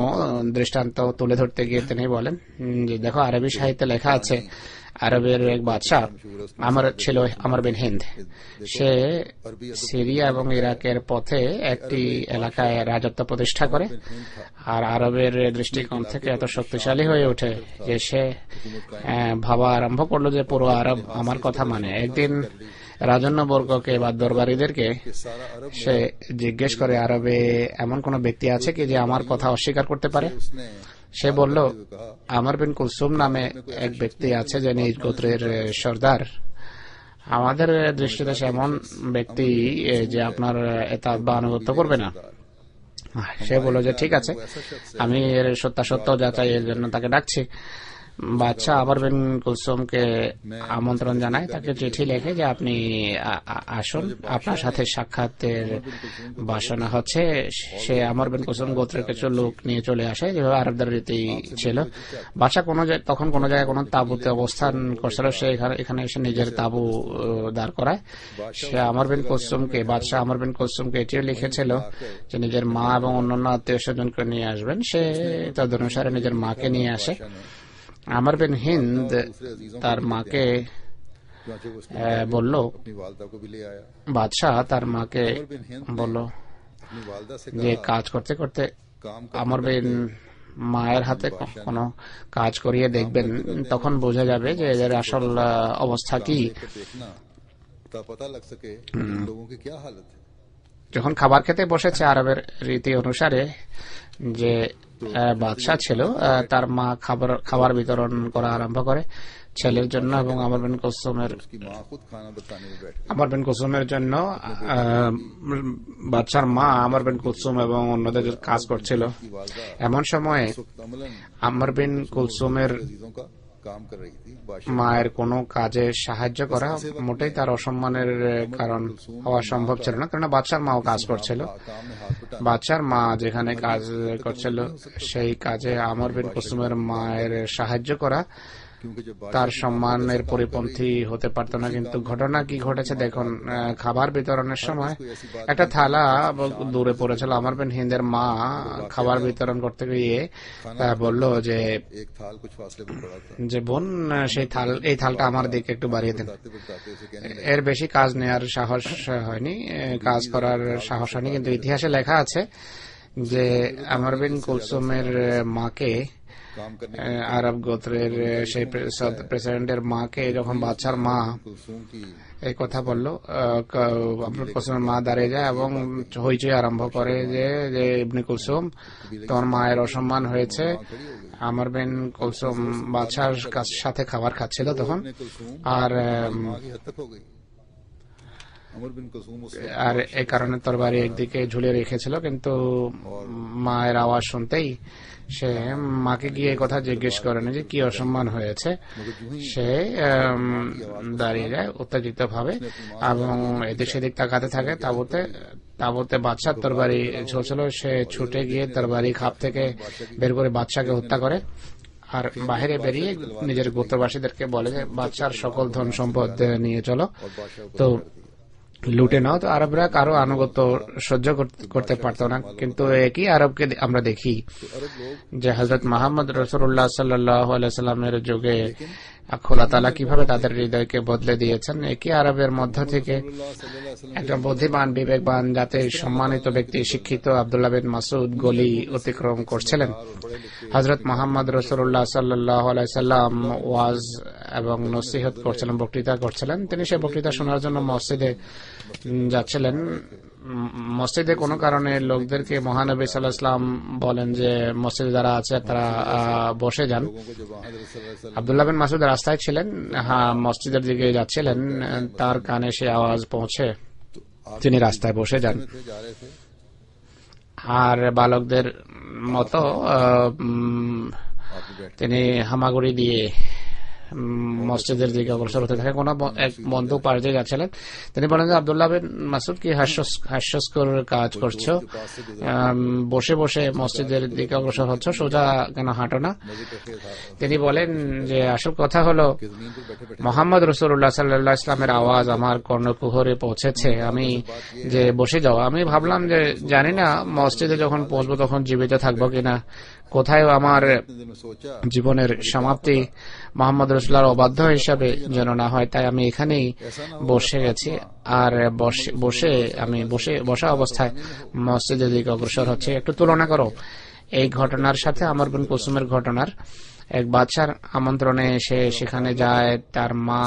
Speaker 3: দৃষ্টান্ত তুলে ধরতে গিয়ে তিনি বলেন যে দেখো, আরবি সাহিত্যে লেখা আছে আরবের এক বাদশাহ আমর বিন হিন্দ, সে সিরিয়া এবং ইরাকের পথে একটি এলাকায় রাজত্ব প্রতিষ্ঠা করে, আর আরবের দৃষ্টিকোণ থেকে এত শক্তিশালী হয়ে ওঠে যে সে ভাবা আরম্ভ করলো যে পুরো আরব আমার কথা মানে। একদিন রাজন্যবর্গকে বা দরবারীদেরকে সে জিজ্ঞেস করে, আরবে এমন কোন ব্যক্তি আছে কি যে আমার কথা অস্বীকার করতে পারে? সে বলল, আমর বিন কুলসুম নামে এক ব্যক্তি আছে যে নিজ গোত্রের সর্দার। আমাদের দৃষ্টিতে সে এমন ব্যক্তি যে আপনার এতাত বা আনুগত্য করবে না। সে বলল যে ঠিক আছে, আমি এর সত্যাসত্য যাচাইয়ের জন্য তাকে ডাকছি। বাদশা আমর বিন কুলসুমকে আমন্ত্রণ জানায়, তাকে চিঠি লেখে যে আপনি আসুন, আপনার সাথে সাক্ষাতের বাসনা হচ্ছে। সে আমর বিন কুলসুম গোত্রের কিছু লোক নিয়ে চলে আসে, যেভাবে আরবদের রীতি ছিল। বাদশা তখন কোন জায়গায় কোন তাঁবুতে অবস্থান করছিল, সে এখানে এসে নিজের তাঁবু দাঁড় করায়। সে বাদশা আমর বিন কুলসুমকে এটিও লিখেছিল যে নিজের মা এবং অন্যান্য আত্মীয় স্বজনকে নিয়ে আসবেন। সে তার অনুসারে নিজের মাকে নিয়ে আসে। আমর বিন হিন্দ তার মাকে বলল, বাদশাহ তার মাকে বলল যে কাজ করতে করতে আমর বিন মায়ের হাতে কোনো কাজ করিয়ে দেখবেন, তখন বোঝা যাবে যে এদের আসল অবস্থা কি। যখন খাবার খেতে বসেছে আরবের রীতি অনুসারে, যে বাদশাহ ছিল তার মা খাবার বিতরণ করা আরম্ভ করে। ছেলের জন্য এবং আমর বিন কুলসুমের
Speaker 2: उसकी माँ खुद खाना बताने में बैठ गई।
Speaker 3: আমর বিন কুলসুমের জন্য বাচ্চার মা আমর বিন কুলসুম এবং অন্যদের কাজ করছিল।
Speaker 2: की वालदा
Speaker 3: এমন সময়ে
Speaker 2: उस वक्त अमलन
Speaker 3: আমর বিন কুলসুমের
Speaker 2: अजीजों का काम कर रही थी। बादशाह
Speaker 3: মায়ের কোনো কাজে সাহায্য করা মোটেই তার অসম্মানের কারণ হওয়া সম্ভব ছিল না, কারণ বাচ্চার মাও কাজ করছিল।
Speaker 2: काम में हाथ बटा
Speaker 3: বাচ্চার মা যেখানে কাজ করছিল সেই কাজে আমর বিন কুলসুমের মায়ের সাহায্য করা
Speaker 2: क्योंकि जब
Speaker 3: তার সম্মানের পরিপন্থী হতে পারত না। কিন্তু ঘটনা কি ঘটেছে দেখুন, খাবার বিতরণের সময় একটা থালা দূরে পড়েছিল। আমর বিন হিন্দের মা খাবার বিতরণ করতে গিয়ে বলল যে
Speaker 2: एक थाल कुछ फासले पर पड़ा था।
Speaker 3: যে বোন এই থালটা আমার দিকে একটু বাড়িয়ে দেন।
Speaker 2: बताते बताते उसे कहने
Speaker 3: এর বেশি কাজ নেওয়ার সাহস হয়নি, কাজ করার সাহস হয়নি। কিন্তু ইতিহাসে লেখা আছে যে আমর বিন কুলসুমের মাকে,
Speaker 2: काम करने
Speaker 3: আরব গোত্রের সেই প্রেসিডেন্টের মাকে যখন বাচ্চার মা
Speaker 2: कुलसूम की
Speaker 3: এই কথা বলল, আমর কুলসুমের মা দাঁড়িয়ে যায় এবং হইচই আরম্ভ করে যে ইবনে কুলসুম তোমার মায়ের অসম্মান হয়েছে। আমর বিন কুলসুম বাচ্চার সাথে খাবার খাচ্ছিল তখন, আর
Speaker 2: माँ की हद तक हो गई। अमर बिन कुलसूम उस वक्त
Speaker 3: আর এই কারণে তরবারি একদিকে ঝুলিয়ে রেখেছিল। কিন্তু মায়ের আওয়াজ শুনতেই সে মাকে গিয়ে কথা জিজ্ঞেস করেনি যে কি অসম্মান হয়েছে। সে দাঁড়িয়ে যায় উত্তেজিত ভাবে এবং এদিক সেদিক তাকাতে থাকে। তাবুতে বাচ্চার তরবারি ঝুলছিল। সে ছুটে গিয়ে তরবারি খাপ থেকে বের করে বাচ্চাকে হত্যা করে আর বাইরে বেরিয়ে নিজের গোত্রবাসীদেরকে বলে যে বাচ্চার সকল ধন সম্পদ নিয়ে চলো, তো লুটে নাও। তো আরবরা কারো আনুগত্য সহ্য করতে পারত না। কিন্তু একই আরবকে আমরা দেখি যে হযরত মুহাম্মদ রাসূলুল্লাহ সাল্লাল্লাহু আলাইহি সাল্লামের যুগে খোদা তাআলা কিভাবে তাদের হৃদয়কে বদলে দিয়েছেন। একই আরবের মধ্য থেকে একজন বুদ্ধিমান বিবেকবান জাতির সম্মানিত ব্যক্তি শিক্ষিত আব্দুল্লাহ বিন মাসউদ গলি অতিক্রম করছিলেন। হযরত মুহাম্মদ রাসূলুল্লাহ সাল্লাল্লাহু আলাইহি সাল্লাম ওয়াজ এবং নসিহত করছিলেন, বক্তৃতা করছিলেন। তিনি সেই বক্তৃতা শোনার জন্য মসজিদে যাচ্ছিলেন। মসজিদে কোনো কারণে লোকদেরকে মহানবী সাল্লাল্লাহু আলাইহি সাল্লাম বলেন যে মসজিদে যারা আছে তারা বসে যান। আব্দুল্লাহ বিন মাসউদ রাস্তায় ছিলেন, মসজিদের দিকে যাচ্ছিলেন। তার কানে সে আওয়াজ পৌঁছে, তিনি রাস্তায় বসে যান। আর বালকদের মতো তিনি হামাগুড়ি দিয়ে মসজিদের দিকে অগ্রসর হতে থাকে। কোন এক বন্ধু পার দিয়ে যাচ্ছিলেন। তিনি বলেন যে আব্দুল্লাহ বিন মাসউদ কি হাস্যস্কর কাজ করছো, বসে বসে মসজিদের দিকে অগ্রসর হচ্ছ, সোজা কেন হাঁটো না? তিনি বলেন যে আসল কথা হলো মুহাম্মদ রাসূলুল্লাহ সাল্লাল্লাহু আলাইহি ওয়াসাল্লামের আওয়াজ আমার কর্ণকুহরে পৌঁছেছে, আমি যে বসে যাও। আমি ভাবলাম যে জানি না মসজিদে যখন পৌঁছবো তখন জীবিত থাকবো কিনা, কোথায় আমার জীবনের সমাপ্তি মুহাম্মদ রাসূলুল্লাহর অবাধ্য হিসাবে যেন না হয়, তাই আমি এখানেই বসে গেছি। আর বসা অবস্থায় মসজিদের দিকে অগ্রসর হচ্ছে। একটু তুলনা করো এই ঘটনার সাথে আমর বিন কুলসুমের ঘটনার। এক বাচ্চার আমন্ত্রণে সে সেখানে যায়, তার মা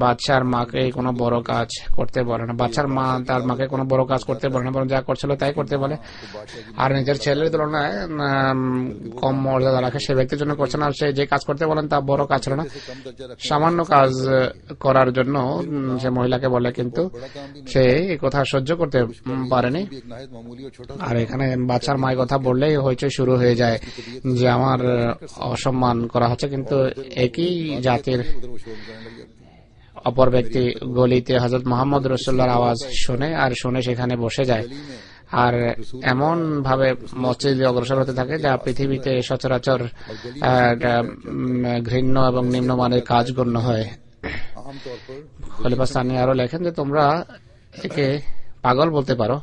Speaker 3: বাচ্চার মাকে কোনো বড় কাজ করতে বলে না, বাচ্চার মা তার মাকে কোনো বড় কাজ করতে বলে না, বরং যা করছিল তাই করতে বলে। আর নিজের ছেলের তুলনায় কম মর্যাদা রাখে সে ব্যক্তির জন্য করছে না। সে যে কাজ করতে বলেন তা বড় কাজ ছিল না, সামান্য কাজ করার জন্য সে মহিলাকে বলে, কিন্তু সে এই কথা সহ্য করতে পারেনি। আর এখানে বাচ্চার মায়ের কথা বললেই হইচই শুরু হয়ে যায় যে আমার অসম্মান করা হচ্ছে। কিন্তু একই জাতির অপর ব্যক্তি গলিতে হযরত মুহাম্মদ রাসূলুল্লাহর আওয়াজ শুনে আর শুনে সেখানে বসে যায় আর এমন ভাবে মসজিদে অগ্রসর হতে থাকে যা পৃথিবীতে সচরাচর ঘৃণ্য এবং নিম্নমানের কাজ গণ্য হয়। খলিফা সানি আরো লেখেন যে তোমরা একে পাগল বলতে পারো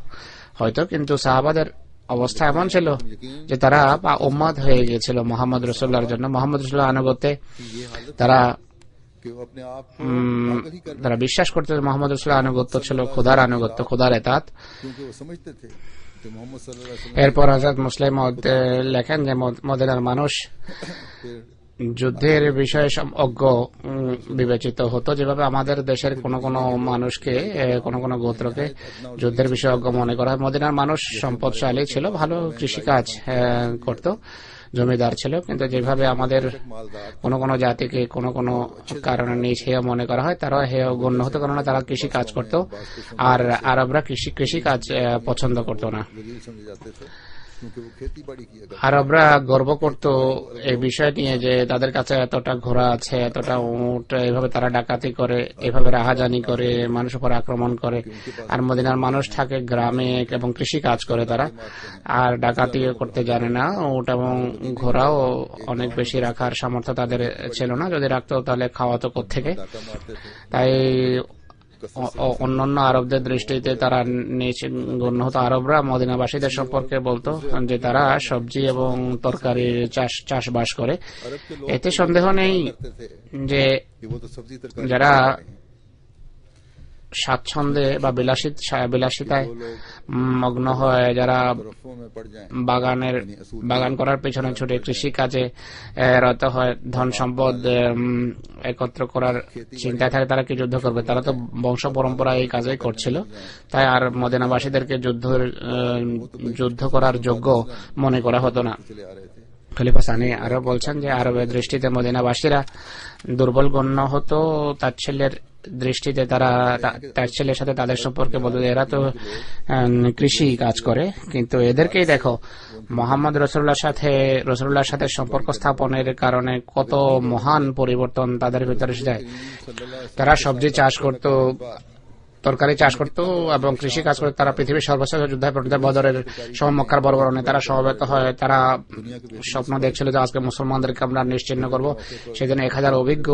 Speaker 3: হয়তো, কিন্তু সাহাবাদের অবস্থা এমন ছিল যে তারা উম্মাদ হয়ে গিয়েছিল মুহাম্মদ রাসূলুল্লাহর জন্য। মুহাম্মদ রাসূলুল্লাহ আনুগত্যে তারা বিশ্বাস করতে মুহাম্মদ রাসূলুল্লাহ আনুগত্য ছিল খোদার আনুগত্য, খোদার ইতাআত। এরপর হযরত মুসলিম লেখেন যে মদিনার মানুষ যুদ্ধের বিষয়ে অজ্ঞ বিবেচিত হতো, যেভাবে আমাদের দেশের কোন কোন মানুষকে কোন কোন গোত্রকে যুদ্ধের বিষয়ে অজ্ঞ মনে করা হয়। মদিনার মানুষ সম্পদশালী ছিল, ভালো কৃষিকাজ করত, জমিদার ছিল, কিন্তু যেভাবে আমাদের কোনো কোনো জাতিকে কোনো কোনো কারণে নিজ হেয় মনে করা হয়, তারা হেয় গণ্য হতো, কেননা তারা কৃষি কাজ করত, আর আরবরা কৃষি কাজ পছন্দ করত না। আরবরা গর্ব করত এই বিষয় নিয়ে যে তাদের কাছে এতটা ঘোড়া আছে, এতটা উট, এইভাবে তারা ডাকাতি করে, এইভাবে রাহাজানি করে, মানুষের উপর আক্রমণ করে। আর মদিনার মানুষ থাকে গ্রামে এবং কৃষি কাজ করে তারা, আর ডাকাতি করতে জানে না। উট এবং ঘোড়াও অনেক বেশি রাখার সামর্থ্য তাদের ছিল না, যদি রাখতো তাহলে খাওয়াতো কোত্থেকে। তাই অন্যান্য আরবদের দৃষ্টিতে তারা নিচে গণ্য হতো। আরবরা মদিনাবাসীদের সম্পর্কে বলতো যে তারা সবজি এবং তরকারি চাষবাস করে। এতে সন্দেহ নেই যে যারা স্বাচ্ছন্দ্যে বা বিলাসিতায় মগ্ন হয়, যারা বাগান করার পেছনে ছুটে কৃষি কাজে রত হয়, ধন সম্পদ একত্র করার চিন্তায় থাকে, তারা কি যুদ্ধ করবে? তারা তো বংশ পরম্পরা এই কাজই করছিল। তাই আর মদিনাবাসীদেরকে যুদ্ধ করার যোগ্য মনে করা হতো না। খলিফা সানি আরো বলছেন যে আরবের দৃষ্টিতে মদিনাবাসীরা দুর্বল গণ্য হতো। তাচ্ছিল্যের দৃষ্টিতে তারা তাচ্ছিল্যের সাথে তাদের সম্পর্কে বলতো এরা তো কৃষি কাজ করে, কিন্তু এদেরকেই দেখো মোহাম্মদ রসুল্লাহর সাথে সম্পর্ক স্থাপনের কারণে কত মহান পরিবর্তন তাদের ভিতরে এসে যায়। তারা সবজি চাষ করত, তরকারি চাষ করত এবং কৃষি কাজ করত। তারা পৃথিবীর সর্বশ্রেষ্ঠ যোদ্ধায় পরিণত বদরের সময় মক্কার বর্বরণে তারা সমবেত হয়। তারা স্বপ্ন দেখছিল যে আজকে মুসলমানদেরকে আমরা নিশ্চিহ্ন করব। সেদিন 1000 অভিজ্ঞ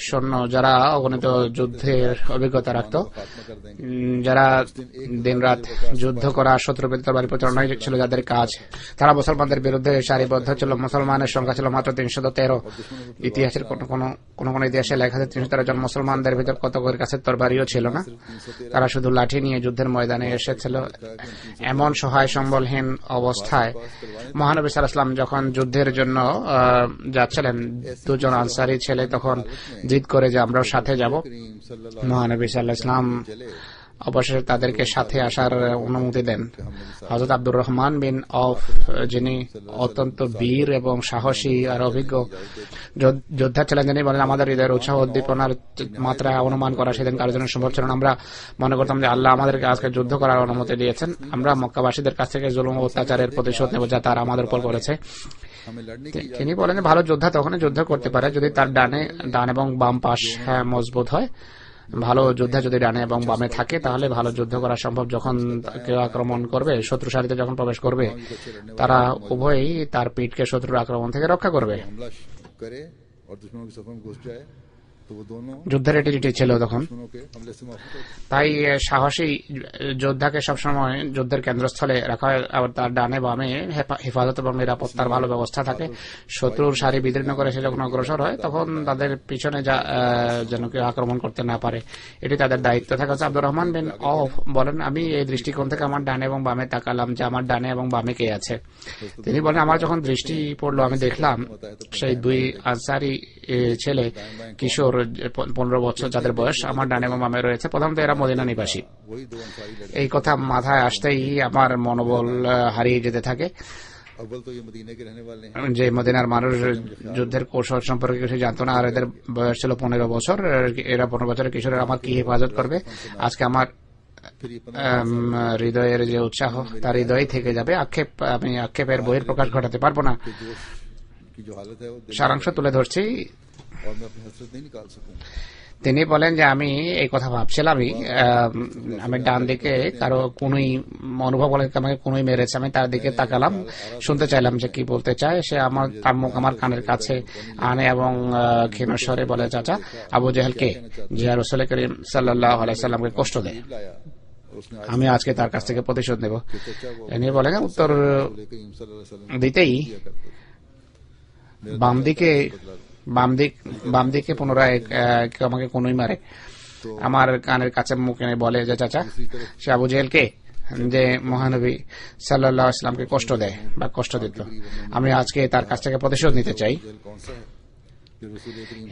Speaker 3: সৈন্য, যারা অগণিত যুদ্ধের অভিজ্ঞতা রাখত, যারা দিনরাত যুদ্ধ করা, শত্রু বিরুদ্ধে বাড়ি প্রচারণাই ছিল যাদের কাজ, তারা মুসলমানদের বিরুদ্ধে সারিবদ্ধ ছিল। মুসলমানের সংখ্যা ছিল মাত্র 313। ইতিহাসের কোন ইতিহাসে লেখা আছে 313 জন। মুসলমানদের ভিতর কতকের কাছে তরবারিও ছিল না, তারা শুধু লাঠি নিয়ে যুদ্ধের ময়দানে এসেছিল। এমন সহায় সম্বলহীন অবস্থায় মহানবী সাল্লাল্লাহু আলাইহি ওয়াসাল্লাম যখন যুদ্ধের জন্য যাচ্ছিলেন, দুজন আনসারী ছেলে তখন জিদ করে যে আমরা সাথে যাব। মহানবী সাল্লাল্লাহু আলাইহি ওয়াসাল্লাম অবশেষে তাদেরকে সাথে আসার অনুমতি দেন। হযরত আব্দুর রহমান বিন আওফ, যিনি অত্যন্ত বীর এবং সাহসী আর অভিজ্ঞ যোদ্ধা ছিলেন, যিনি বলেন আমাদের হৃদয়ের উৎসাহ উদ্দীপনার মাত্রা অনুমান করা সেদিন কারোর জন্য সম্ভব ছিল না। আমরা মনে করতাম যে আল্লাহ আমাদেরকে আজকে যুদ্ধ করার অনুমতি দিয়েছেন, আমরা মক্কাবাসীদের কাছ থেকে জুলুম ও অত্যাচারের প্রতিশোধ নেব যা তারা আমাদের উপর করেছে। তিনি বলেন ভালো যোদ্ধা তখনই যুদ্ধ করতে পারে যদি তার ডান এবং বাম পাশ মজবুত হয়। ভালো যোদ্ধা যদি ডানে এবং বামে থাকে তাহলে ভালো যুদ্ধ করা সম্ভব। যখন কেউ আক্রমণ করবে, শত্রু সারিতে যখন প্রবেশ করবে, তারা উভয়ই তার পিঠকে শত্রুর আক্রমণ থেকে রক্ষা করবে। যুদ্ধের এটি ছিল তখন। তাই সাহসী যোদ্ধাকে সবসময় যুদ্ধের কেন্দ্রস্থলে রাখা হয়, আবার তার ডানে বামে হেফাজত এবং নিরাপত্তার ভালো ব্যবস্থা থাকে। শত্রুর সারি বিদীর্ণ করে সে যখন অগ্রসর হয় তখন তাদের পিছনে যেন কেউ আক্রমণ করতে না পারে, এটি তাদের দায়িত্ব থাকে। আব্দুর রহমান বিন আওফ বলেন আমি এই দৃষ্টিকোণ থেকে আমার ডানে এবং বামে তাকালাম যে আমার ডানে এবং বামে কে আছে। তিনি বলেন আমার যখন দৃষ্টি পড়লো আমি দেখলাম সেই দুই আনসারী ছেলে, কিশোর 15 বছর যাদের বয়স, আমার ডানে এবং বামে রয়েছে। প্রথমত এরা মদিনা নিবাসী। এই কথা মাথায় আসতেই আমার মনোবল হারিয়ে যেতে থাকে যে মদিনার মানুষ যুদ্ধের কৌশল সম্পর্কে কিছু জানতো না, আর এদের বয়স ছিল 15 বছর। এরা 15 বছরের কিশোরের আমার কি হেফাজত করবে? আজকে আমার হৃদয়ের যে উৎসাহ তার হৃদয় থেকে যাবে। আমি আক্ষেপের বহির প্রকাশ ঘটাতে পারবো না। সারাংশ তুলে ধরছি। তিনি বলেন যে আমি এই কথা ভাবছিলাম, আমি ডান দিকে কারো কোনই অনুভব হলে আমাকে কোনই মেরেছে, আমি তার দিকে তাকালাম, শুনতে চাইলাম যে কি বলতে চায় সে। তার মুখ আমার কানের কাছে আনে এবং ক্ষীণস্বরে বলে চাচা আবু জেহেল কে, যে রাসূল করিম সাল্লাল্লাহু আলাইহি সাল্লামকে কষ্ট দেয়, আমি আজকে তার কাছ থেকে প্রতিশোধ নেব। ইনি বলেন উত্তর দিতেই বাম দিকে পুনরায় কেউ আমাকে কোনই মারে। আমার কানের কাছে মুখ এনে বলে যে চাচা সে আবু জেহেল কে, যে মহানবী সাল্লাল্লাহু আলাইহি ওয়াসাল্লামকে কষ্ট দেয় বা কষ্ট দিত, আমি আজকে তার কাছ থেকে প্রতিশোধ নিতে চাই।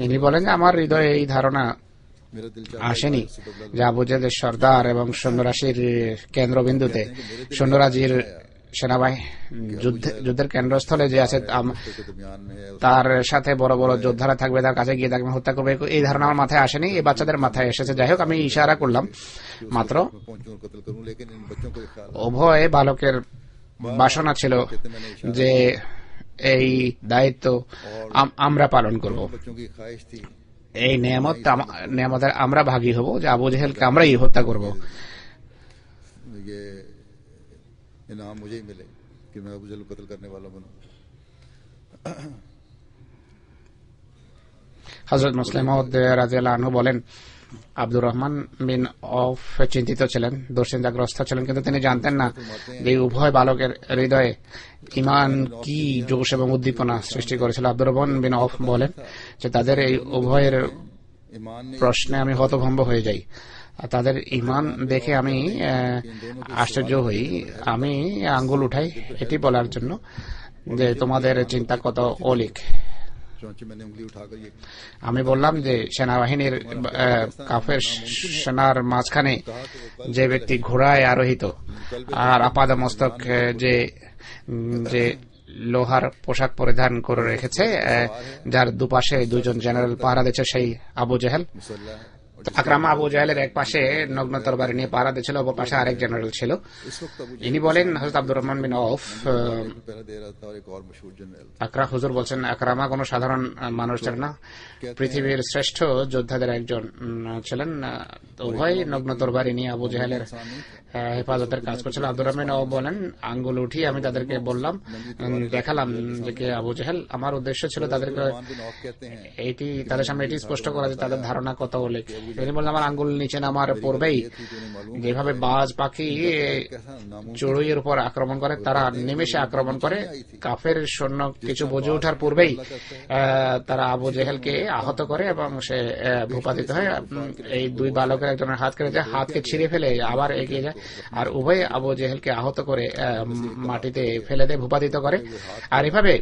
Speaker 3: ইনি বলেন যে আমার হৃদয়ে এই ধারণা আসেনি যে আবু জেহেলের সর্দার এবং সৈন্যরাশির কেন্দ্রবিন্দুতে সৈন্যরাজির সেনাবাহিনী যুদ্ধের কেন্দ্রস্থলে যে আছে তার সাথে বড় বড় যোদ্ধারা থাকবে, তার কাছে গিয়ে তাকে হত্যা করবে, এই ধারণা আমার মাথায় আসেনি, এই বাচ্চাদের মাথায় এসেছে। যাই হোক, আমি ইশারা করলাম মাত্র। উভয় বালকের বাসনা ছিল যে এই দায়িত্ব আমরা পালন করব, এই নিয়ামতের আমরা ভাগী হব, যে আবু জেহেলকে আমরাই হত্যা করব।
Speaker 2: इनाम मुझे ही मिले कि मैं अबू जहल को कत्ल करने वाला बनूं।
Speaker 3: হযরত মুসলিম মাউদ রাদিয়াল্লাহু আনহু বলেন, আব্দুর রহমান বিন আউফ চিন্তিত ছিলেন, দুশ্চিন্তাগ্রস্ত ছিলেন, কিন্তু তিনি জানতেন না যে উভয় বালকের হৃদয়ে ঈমান কি জোশ এবং উদ্দীপনা সৃষ্টি করেছিল। আব্দুর রহমান বিন আউফ বলেন যে তাদের এই উভয়ের প্রশ্নে আমি হতভম্ব হয়ে যাই, তাদের ঈমান দেখে আমি আশ্চর্য হই। আমি আঙ্গুল উঠাই এটি বলার জন্য যে তোমাদের চিন্তা কত অলিক। আমি বললাম যে সেনাবাহিনীর কাফের সেনার মাঝখানে যে ব্যক্তি ঘোড়ায় আরোহিত আর আপাদমস্তক যে লোহার পোশাক পরিধান করে রেখেছে, যার দুপাশে দুজন জেনারেল পাহারা দিচ্ছে, সেই আবু জেহেল। আকরামা আবু জাহেলের এক পাশে নগ্ন তরবারি নিয়ে পাহারা দিচ্ছিল, অপর পাশে আরেক জেনারেল ছিল। ইনি বলেন, হযরত আব্দুর রহমান বিন আউফ, হুজুর বলছেন আকরামা কোনো সাধারণ মানুষ ছিলেন না, পৃথিবীর শ্রেষ্ঠ যোদ্ধাদের একজন ছিলেন। উভয় নগ্ন তরবারি নিয়ে আবু জাহেলের হেফাজতের কাজ করছিল। আব্দুর রহমান আউফ বলেন, আঙ্গুল উঠিয়ে আমি তাদেরকে বললাম, দেখালাম যে কে আবু জাহেল। আমার উদ্দেশ্য ছিল তাদেরকে তাদের সামনে এটি স্পষ্ট করা যে তাদের ধারণা কত অলিক। তিনি বললেন, আমার আঙ্গুল নিচে নামার পূর্বেই যেভাবে বাজ পাখি চড়ুইয়ের উপর আক্রমণ করে, তারা নিমেষে আক্রমণ করে। কাফের সৈন্য কিছু বুঝে ওঠার পূর্বেই তারা আবু জেহেলকে আহত করে এবং সে ভূপাতিত হয়। এই দুই বালকের একজনের হাত কেটে যায়, হাতকে ছিঁড়ে ফেলে আবার এগিয়ে যায়, আর উভয় আবু জেহেলকে আহত করে মাটিতে ফেলে দেয়, ভূপাতিত করে। আর এভাবে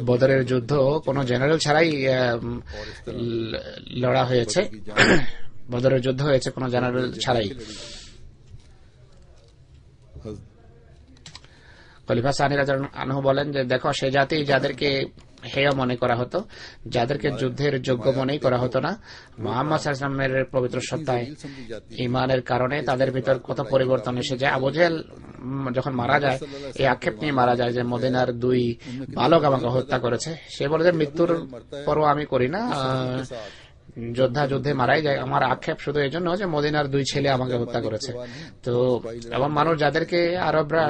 Speaker 3: বদরের যুদ্ধ কোন জেনারেল ছাড়াই লড়া হয়েছে, বদরের যুদ্ধ হয়েছে কোন জেনারেল ছাড়াই। খলিফা সানি রাদিয়াল্লাহু আনহু বলেন যে দেখো, সে জাতি যাদেরকে হেয় মনে করা হতো, যাদেরকে যুদ্ধের যোগ্য মনেই করা হতো না, মুহাম্মদ সাল্লাল্লাহু আলাইহি ওয়াসাল্লামের পবিত্র সত্তায় ঈমানের কারণে তাদের ভিতর কত পরিবর্তন এসে যায়। আবু জেহেল যখন মারা যায়, এই আক্ষেপ নিয়ে মারা যায় যে মদিনার দুই বালক আমাকে হত্যা করেছে। সে বলে যে মৃত্যুর পরও আমি করি না, যুদ্ধে মারাই যায়। আমার আক্ষেপ শুধু এই জন্য যে মদিনার দুই ছেলে আমাকে হত্যা করেছে। তো এবং মানুষ যাদেরকে আরবরা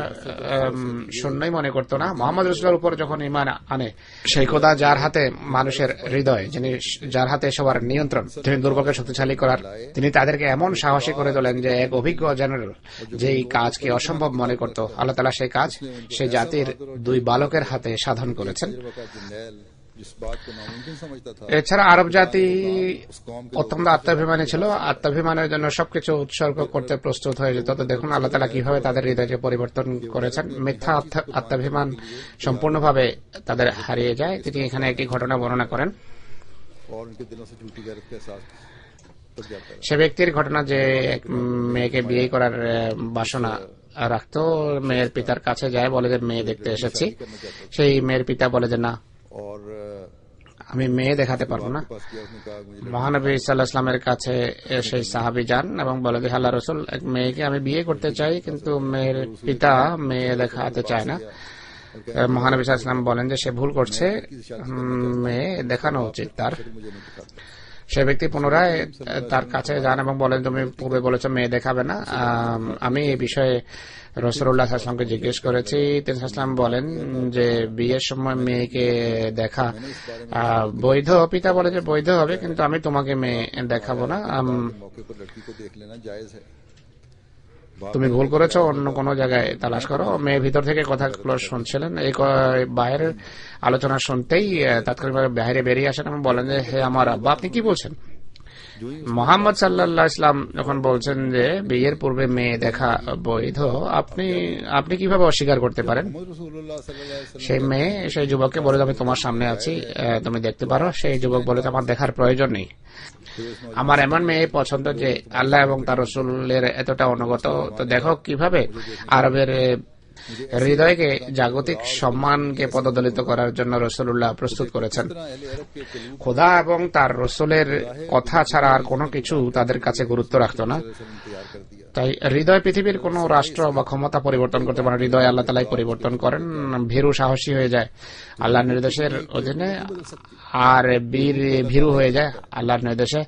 Speaker 3: শূন্যই মনে করতো না, মুহাম্মদ রাসূলুল্লাহর উপর যখন ঈমান আনে, সেই খোদা যার হাতে মানুষের হৃদয়, যিনি যার হাতে সবার নিয়ন্ত্রণ, তিনি দুর্বলকে শক্তিশালী করার, তিনি তাদেরকে এমন সাহসী করে তোলেন যে এক অভিজ্ঞ জেনারেল যেই কাজকে অসম্ভব মনে করত, আল্লাহ তাআলা সেই কাজ সেই জাতির দুই বালকের হাতে সাধন করেছেন। এছাড়া আরব জাতি অত্যন্ত আত্মাভিমানী ছিল, আত্মাভিমানের জন্য সবকিছু উৎসর্গ করতে প্রস্তুত হয়ে যেত। তো দেখুন আল্লাহ তাআলা কিভাবে তাদের হৃদয়কে পরিবর্তন করেছেন। মিথ্যা আত্মাভিমান সম্পূর্ণভাবে তাদের হারিয়ে যায়। তিনি এখানে একটি ঘটনা বর্ণনা করেন। সে ব্যক্তির ঘটনা যে এক মেয়েকে বিয়ে করার বাসনা রাখতো, মেয়ের পিতার কাছে যায়, বলে যে মেয়ে দেখতে এসেছি। সেই মেয়ের পিতা বলে যে না, আমি মেয়ে দেখাতে পারবো না। মহানবী সাল্লাল্লাহু আলাইহি ওয়াসাল্লামের কাছে সেই সাহাবী যান এবং বলে যে আল্লাহর রাসূল, এক মেয়েকে আমি বিয়ে করতে চাই, কিন্তু মেয়ের পিতা মেয়ে দেখাতে চায় না। মহানবী সাল্লাল্লাহু আলাইহি ওয়াসাল্লাম বলেন যে সে ভুল করছে, মেয়ে দেখানো উচিত তার। সে ব্যক্তি পুনরায় তার কাছে যান এবং বলেন, তুমি পূর্বে বলেছ মেয়ে দেখাবে না, আমি এই বিষয়ে রাসূলুল্লাহ সাল্লাল্লাহু আলাইহি ওয়াসাল্লামকে জিজ্ঞেস করেছি। তিনি সাল্লাল্লাহু আলাইহি ওয়াসাল্লাম বলেন যে বিয়ের সময় মেয়েকে দেখা বৈধ। পিতা বলে যে বৈধ হবে, কিন্তু আমি তোমাকে মেয়ে দেখাবো না, তুমি ভুল করেছো, অন্য কোনো জায়গায় তালাশ করো। মেয়ে ভিতর থেকে কথাগুলো শুনছিলেন, এই বাইরের আলোচনা শুনতেই তাৎক্ষণিকভাবে বাইরে বেরিয়ে আসেন এবং বলেন যে হে আমার আব্বা, আপনি কি বলছেন? মোহাম্মদ সাল্লাল্লাহু আলাইহি ইসলাম যখন বলছেন যে বিয়ের পূর্বে মেয়ে দেখা বৈধ, আপনি কিভাবে অস্বীকার করতে পারেন? সেই মেয়ে সেই যুবককে বলে, আমি তোমার সামনে আছি, তুমি দেখতে পারো। সেই যুবক বলে, আমার দেখার প্রয়োজন নেই, আমার এমন মেয়ে পছন্দ যে আল্লাহ এবং তার রাসূলের এতটা অনুগত। তো দেখো কিভাবে আরবের হৃদয়কে জাগতিক সম্মানকে পদদলিত করার জন্য রাসূলুল্লাহ প্রস্তুত করেছেন। খোদা এবং তার রাসূলের কথা ছাড়া আর কোনো কিছু তাদের কাছে গুরুত্ব রাখত না। তাই হৃদয় পৃথিবীর কোন রাষ্ট্র বা ক্ষমতা পরিবর্তন করতে পারে, হৃদয় আল্লাহ তাআলাই পরিবর্তন করেন। ভীরু সাহসী হয়ে যায় আল্লাহর নির্দেশের অধীনে, আর বীর ভীরু হয়ে যায় আল্লাহর নির্দেশে।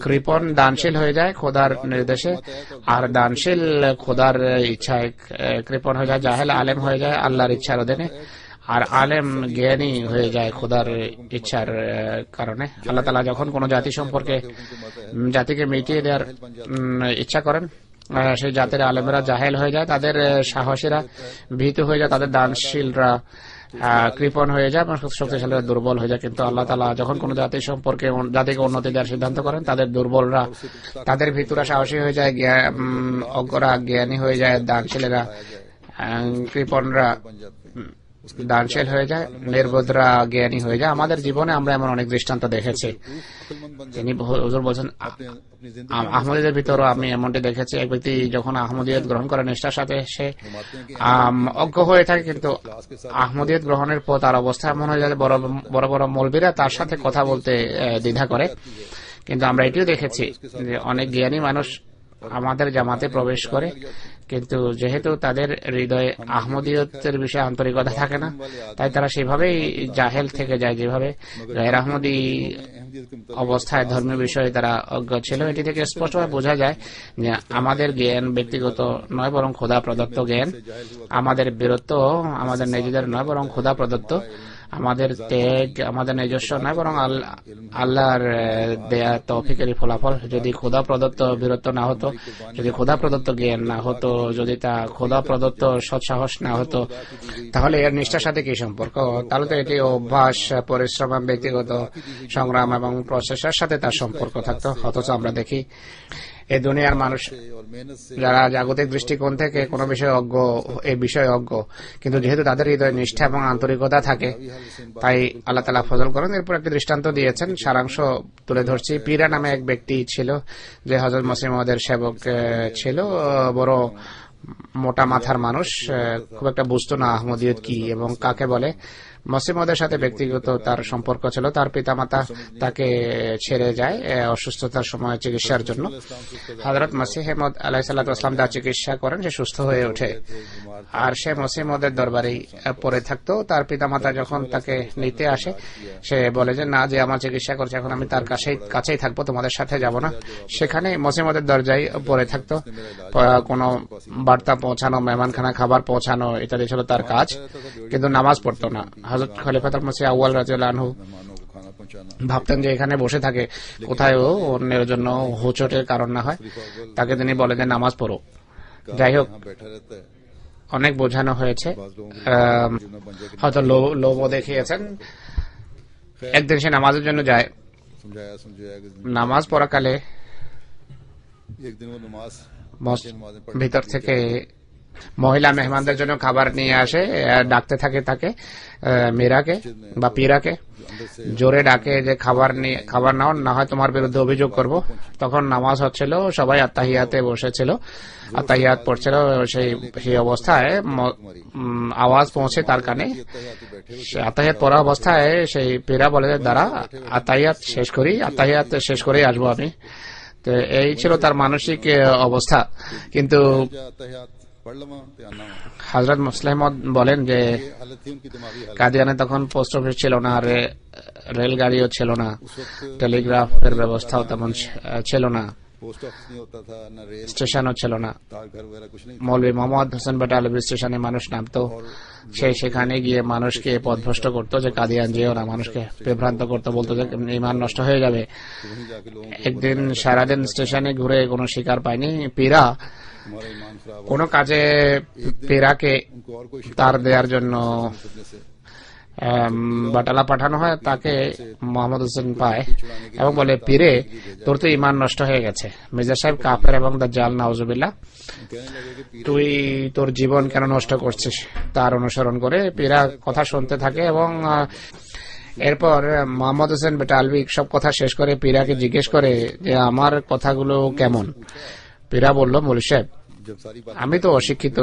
Speaker 3: কৃপণ দানশীল হয়ে যায় খোদার নির্দেশে, আর দানশীল খোদার ইচ্ছায় কৃপণ হয়ে যায়। জাহেল আলেম হয়ে যায় আল্লাহর ইচ্ছার অধীনে, আর আলেম জ্ঞানী হয়ে যায় খোদার ইচ্ছার কারণে। আল্লাহ তাআলা যখন কোন জাতি সম্পর্কে জাতিকে মিটিয়ে দেওয়ার ইচ্ছা করেন, সেই জাতির আলেমরা জাহেল হয়ে যায়, তাদের সাহসীরা ভীতু হয়ে যায়, তাদের দানশীলরা কৃপণ হয়ে যায় এবং শক্তিশালীরা দুর্বল হয়ে যায়। কিন্তু আল্লাহ তাআলা যখন কোন জাতি সম্পর্কে জাতিকে উন্নতি দেওয়ার সিদ্ধান্ত করেন, তাদের দুর্বলরা, তাদের ভীতুরা সাহসী হয়ে যায়, অজ্ঞরা জ্ঞানী হয়ে যায়, দানশীলেরা কৃপণরা দানশীল হয়ে যায়, নির্বোধরা জ্ঞানী হয়ে যায়। আমাদের জীবনে আমরা এমন অনেক দৃষ্টান্ত দেখেছি। তিনি হুজুর বলছেন, আহমদীদের ভিতরও আমি এমনটি দেখেছি। এক ব্যক্তি যখন আহমদিয়ত গ্রহণ করে নিষ্ঠার সাথে, সে অজ্ঞ হয়ে থাকে, কিন্তু আহমদিয়ত গ্রহণের পর তার অবস্থা এমন হয়ে যায় বড় বড় মৌলবীরা তার সাথে কথা বলতে দ্বিধা করে। কিন্তু আমরা এটিও দেখেছি যে অনেক জ্ঞানী মানুষ আমাদের জামাতে প্রবেশ করে, কিন্তু যেহেতু তাদের হৃদয়ে আহমদিয়তের বিষয়ে আন্তরিকতা থাকে না, তাই তারা সেভাবেই জাহেল থেকে যায়, যেভাবে গায়ের আহমদি অবস্থায় ধর্মীয় বিষয়ে তারা অজ্ঞ ছিল। এটি থেকে স্পষ্টভাবে বোঝা যায় যে আমাদের জ্ঞান ব্যক্তিগত নয়, বরং খোদা প্রদত্ত জ্ঞান। আমাদের বীরত্ব আমাদের নিজেদের নয়, বরং খোদা প্রদত্ত। আমাদের ত্যাগ আমাদের নিজস্ব নয়, বরং আল্লাহর দেয়া তৌফিকেরই ফলাফল। যদি খোদা প্রদত্ত বীরত্ব না হতো, যদি খোদা প্রদত্ত জ্ঞান না হতো, যদি তা খোদা প্রদত্ত সৎসাহস না হতো, তাহলে এর নিষ্ঠার সাথে কি সম্পর্ক? তাহলে তো এটি অভ্যাস, পরিশ্রম, ব্যক্তিগত সংগ্রাম এবং প্রচেষ্টার সাথে তার সম্পর্ক থাকতো। অথচ আমরা দেখি এই দুনিয়ার মানুষ যারা জাগতিক দৃষ্টিকোণ থেকে কোনো বিষয়ে অজ্ঞ, এই বিষয়ে অজ্ঞ, কিন্তু যেহেতু তাদের হৃদয়ে নিষ্ঠা এবং আন্তরিকতা থাকে, তাই আল্লাহ তাআলা ফজল করেন। এরপর একটি দৃষ্টান্ত দিয়েছেন, সারাংশ তুলে ধরছি। পীরা নামে এক ব্যক্তি ছিল, যে হযরত মসিহ মাউদের সেবক ছিল। বড় মোটা মাথার মানুষ, খুব একটা বুঝতো না আহমদিয়ত কি এবং কাকে বলে। মসিহ মাউদের সাথে ব্যক্তিগত তার সম্পর্ক ছিল। তার পিতামাতা তাকে ছেড়ে যায় অসুস্থতার সময় চিকিৎসার জন্য। হযরত মসিহ মাউদ আলাইহিস সালাতু ওয়াস সালাম তার চিকিৎসা করেন, সে সুস্থ হয়ে ওঠে, আর সে মসিহ মাউদের দরবারেই পড়ে থাকতো। তার পিতামাতা যখন তাকে নিতে আসে, সে বলে যে না, যে আমার চিকিৎসা করছে, এখন আমি তার কাছেই থাকবো, তোমাদের সাথে যাব না। সেখানে মসিহ মাউদের দরজায় পড়ে থাকতো। কোনো বার্তা পৌঁছানো, মেহমানখানা খাবার পৌঁছানো ইত্যাদি ছিল তার কাজ, কিন্তু নামাজ পড়তো না। হযরত খলিফাতুল মসিহ আউয়াল রাদিয়াল্লাহু আনহু ভাবতেন যে এখানে বসে থাকে কোথায় ও অন্যের জন্য হোঁচটের কারণ না হয়, তাকে তিনি বলে যে নামাজ পড়ো। যাই হোক, অনেক বোঝানো হয়েছে, হয়তো লোভও দেখিয়েছেন। একদিন সে নামাজের জন্য যায়। নামাজ পড়াকালে ভিতর থেকে মহিলা মেহমানদের জন্য খাবার নিয়ে আসে, ডাকতে থাকে তাকে, মীরাকে বা পীরাকে জোরে ডাকে যে খাবার নাও, না হয় তোমার বিরুদ্ধে অভিযোগ করব। তখন নামাজ হচ্ছিল, সবাই আত্তাহিয়াতে বসেছিল, আত্তাহিয়াত পড়ছিল। সেই অবস্থায় আওয়াজ পৌঁছে তার কানে। আত্তাহিয়াত পড়া অবস্থায় সেই পীরা বলে, দাঁড়া, আত্তাহিয়াত শেষ করেই আসবো আমি। তো এই ছিল তার মানসিক অবস্থা। কিন্তু হযরত মুসলিম বলেন যে কাদিয়ানে তখন পোস্ট অফিস ছিল না, রেলগাড়িও ছিল না, টেলিগ্রাফের ব্যবস্থাও তেমন ছিল না, স্টেশনও ছিল না। মৌলভী মোহাম্মদ হোসেন বেটা আলবী স্টেশনে মানুষ নামতো, সেখানে গিয়ে মানুষকে পথভ্রষ্ট করতো যে কাদিয়ান যেও না, মানুষকে বিভ্রান্ত করতো, বলতো যে ঈমান নষ্ট হয়ে যাবে। একদিন সারাদিন স্টেশনে ঘুরে কোনো শিকার পায়নি। পীরা কোন কাজে পীরাকে তার দেওয়ার জন্য বাটালা পাঠানো হয়, তাকে মোহাম্মদ হোসেন পায় এবং বলে, পীরে তোর তো ইমান নষ্ট হয়ে গেছে, মির্জা সাহেব কাফের এবং দাজ্জাল নাউজুবিল্লাহ, তুই তোর জীবন কেন নষ্ট করছিস। তার অনুসরণ করে পীরা কথা শুনতে থাকে এবং এরপর মোহাম্মদ হোসেন বেটালভি সব কথা শেষ করে পীরাকে জিজ্ঞেস করে যে আমার কথাগুলো কেমন। পীরা বলল, মৌলভী সাহেব, আমি তো অশিক্ষিত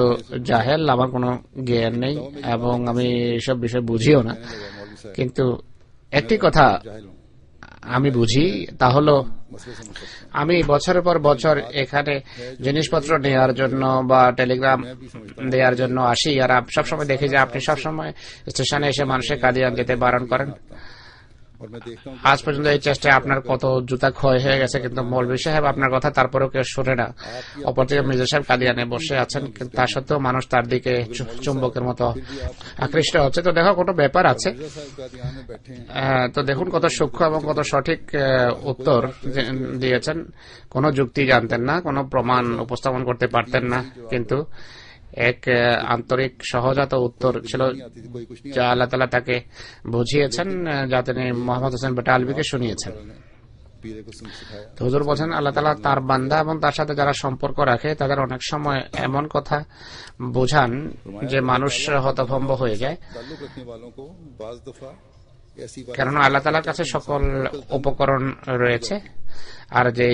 Speaker 3: জাহেল, আমার কোনো জ্ঞান নেই এবং আমি এসব বিষয় বুঝিও না, কিন্তু একটি কথা আমি বুঝি, তা হলো আমি বছরের পর বছর এখানে জিনিসপত্র নেওয়ার জন্য বা টেলিগ্রাম দেওয়ার জন্য আসি, আর সবসময় দেখি যে আপনি সবসময় স্টেশনে এসে মানুষের কাদিয়ান যেতে বারণ করেন। আজ পর্যন্ত এই চেষ্টায় আপনার কত জুতা ক্ষয় হয়ে গেছে, কিন্তু মৌলভী সাহেব আপনার কথা তারপরেও কেউ শোনে না। অপরদিকে মির্জা সাহেব কাদিয়ানে বসে আছেন, কিন্তু তা সত্ত্বেও মানুষ তার দিকে চুম্বকের মতো আকৃষ্ট হচ্ছে। তো দেখো কত ব্যাপার আছে। তো দেখুন কত সূক্ষ্ম এবং কত সঠিক উত্তর দিয়েছেন। কোনো যুক্তি জানতেন না, কোনো প্রমাণ উপস্থাপন করতে পারতেন না, কিন্তু এক আন্তরিক সহজাত উত্তর ছিল যা আল্লাহ তাআলা তাকে বুঝিয়েছেন, যা তিনি মোহাম্মদ হোসেন বেটালভিকে শুনিয়েছেন। হুজুর বলছেন, আল্লাহ তাআলা তার বান্দা এবং তার সাথে যারা সম্পর্ক রাখে তাদের অনেক সময় এমন কথা বোঝান যে মানুষ হতভম্ব হয়ে যায়, কেননা আল্লাহ তাআলার কাছে সকল উপকরণ রয়েছে, আর যে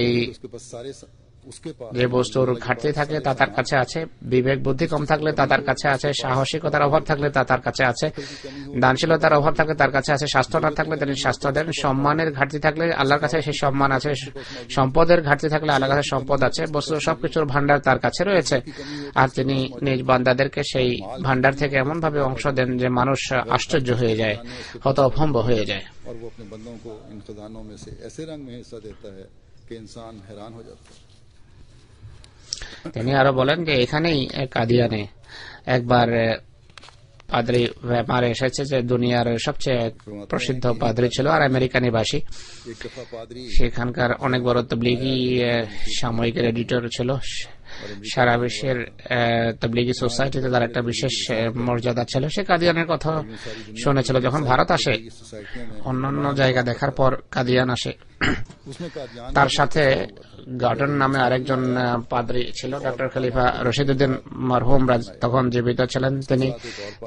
Speaker 3: বস্তুর ঘাটতি থাকে তা তার কাছে আছে, বিবেক বুদ্ধি কম থাকলে তা তার কাছে আছে, সাহসিকতার অভাব থাকলে তা তার কাছে আছে, দানশীলতার অভাব থাকলে তার কাছে আছে, স্বাস্থ্য না থাকলে তিনি স্বাস্থ্য দেন, সম্মানের ঘাটতি থাকলে আল্লাহর কাছে সেই সম্মান আছে, সম্পদের ঘাটতি থাকলে আল্লাহর কাছে সম্পদ আছে, বস্তু সবকিছুর ভান্ডার তার কাছে রয়েছে, আর তিনি নিজ বান্দাদেরকে সেই ভান্ডার থেকে এমন ভাবে অংশ দেন যে মানুষ আশ্চর্য হয়ে যায়, হতভম্ব হয়ে যায়। তিনি আরো বলেন যে এখানেই কাদিয়ানে একবার পাদ্রী ব্যাপার এসেছে যে দুনিয়ার সবচেয়ে প্রসিদ্ধ পাদ্রী ছিল আর আমেরিকা নিবাসী, সেখানকার অনেক বড় তবলিগি সাময়িকের এডিটর ছিল। সারা বিশ্বের তবলিগি সোসাইটিতে তার একটা বিশেষ মর্যাদা ছিল। সে কাদিয়ানের কথা শুনেছিল। যখন ভারত আসে, অন্যান্য জায়গা দেখার পর কাদিয়ান আসে। তার সাথে গার্ডন নামে আরেকজন পাদ্রী ছিল, ডক্টর খলিফা রশিদউদ্দিন মরহুম তখন জীবিত ছিলেন। তিনি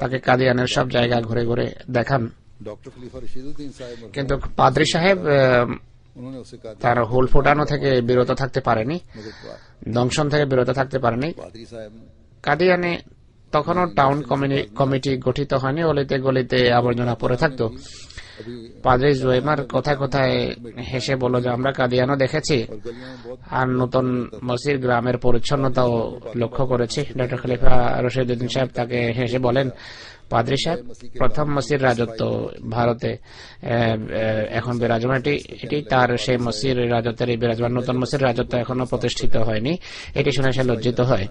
Speaker 3: তাকে কাদিয়ানের সব জায়গা ঘুরে ঘুরে দেখান, কিন্তু পাদ্রী সাহেব তার হুল ফোটানো থেকে বিরত থাকতে পারেনি, দংশন থেকে বিরত থাকতে পারেনি। কাদিয়ানে তখনও টাউন কমিটি গঠিত হয়নি, অলিতে গলিতে আবর্জনা পড়ে থাকতো। পাদ্রী জুয়েমার কোথায় কোথায় হেসে বলল যে আমরা কাদিয়ানও দেখেছি আর নতুন মসজিদ গ্রামের পরিচ্ছন্নতাও লক্ষ্য করেছি। ডক্টর খলিফা রশিদউদ্দিন সাহেব তাকে হেসে বলেন, পাদ্রী সাহেব, প্রথম মসজিদ রাজত্ব ভারতে এখন বিরাজমান, এটি তার সেই মসজিদ রাজত্বের বিরাজমান, নতুন মসজিদ রাজত্ব এখনো প্রতিষ্ঠিত হয়নি। এটি শুনে সে লজ্জিত হয়।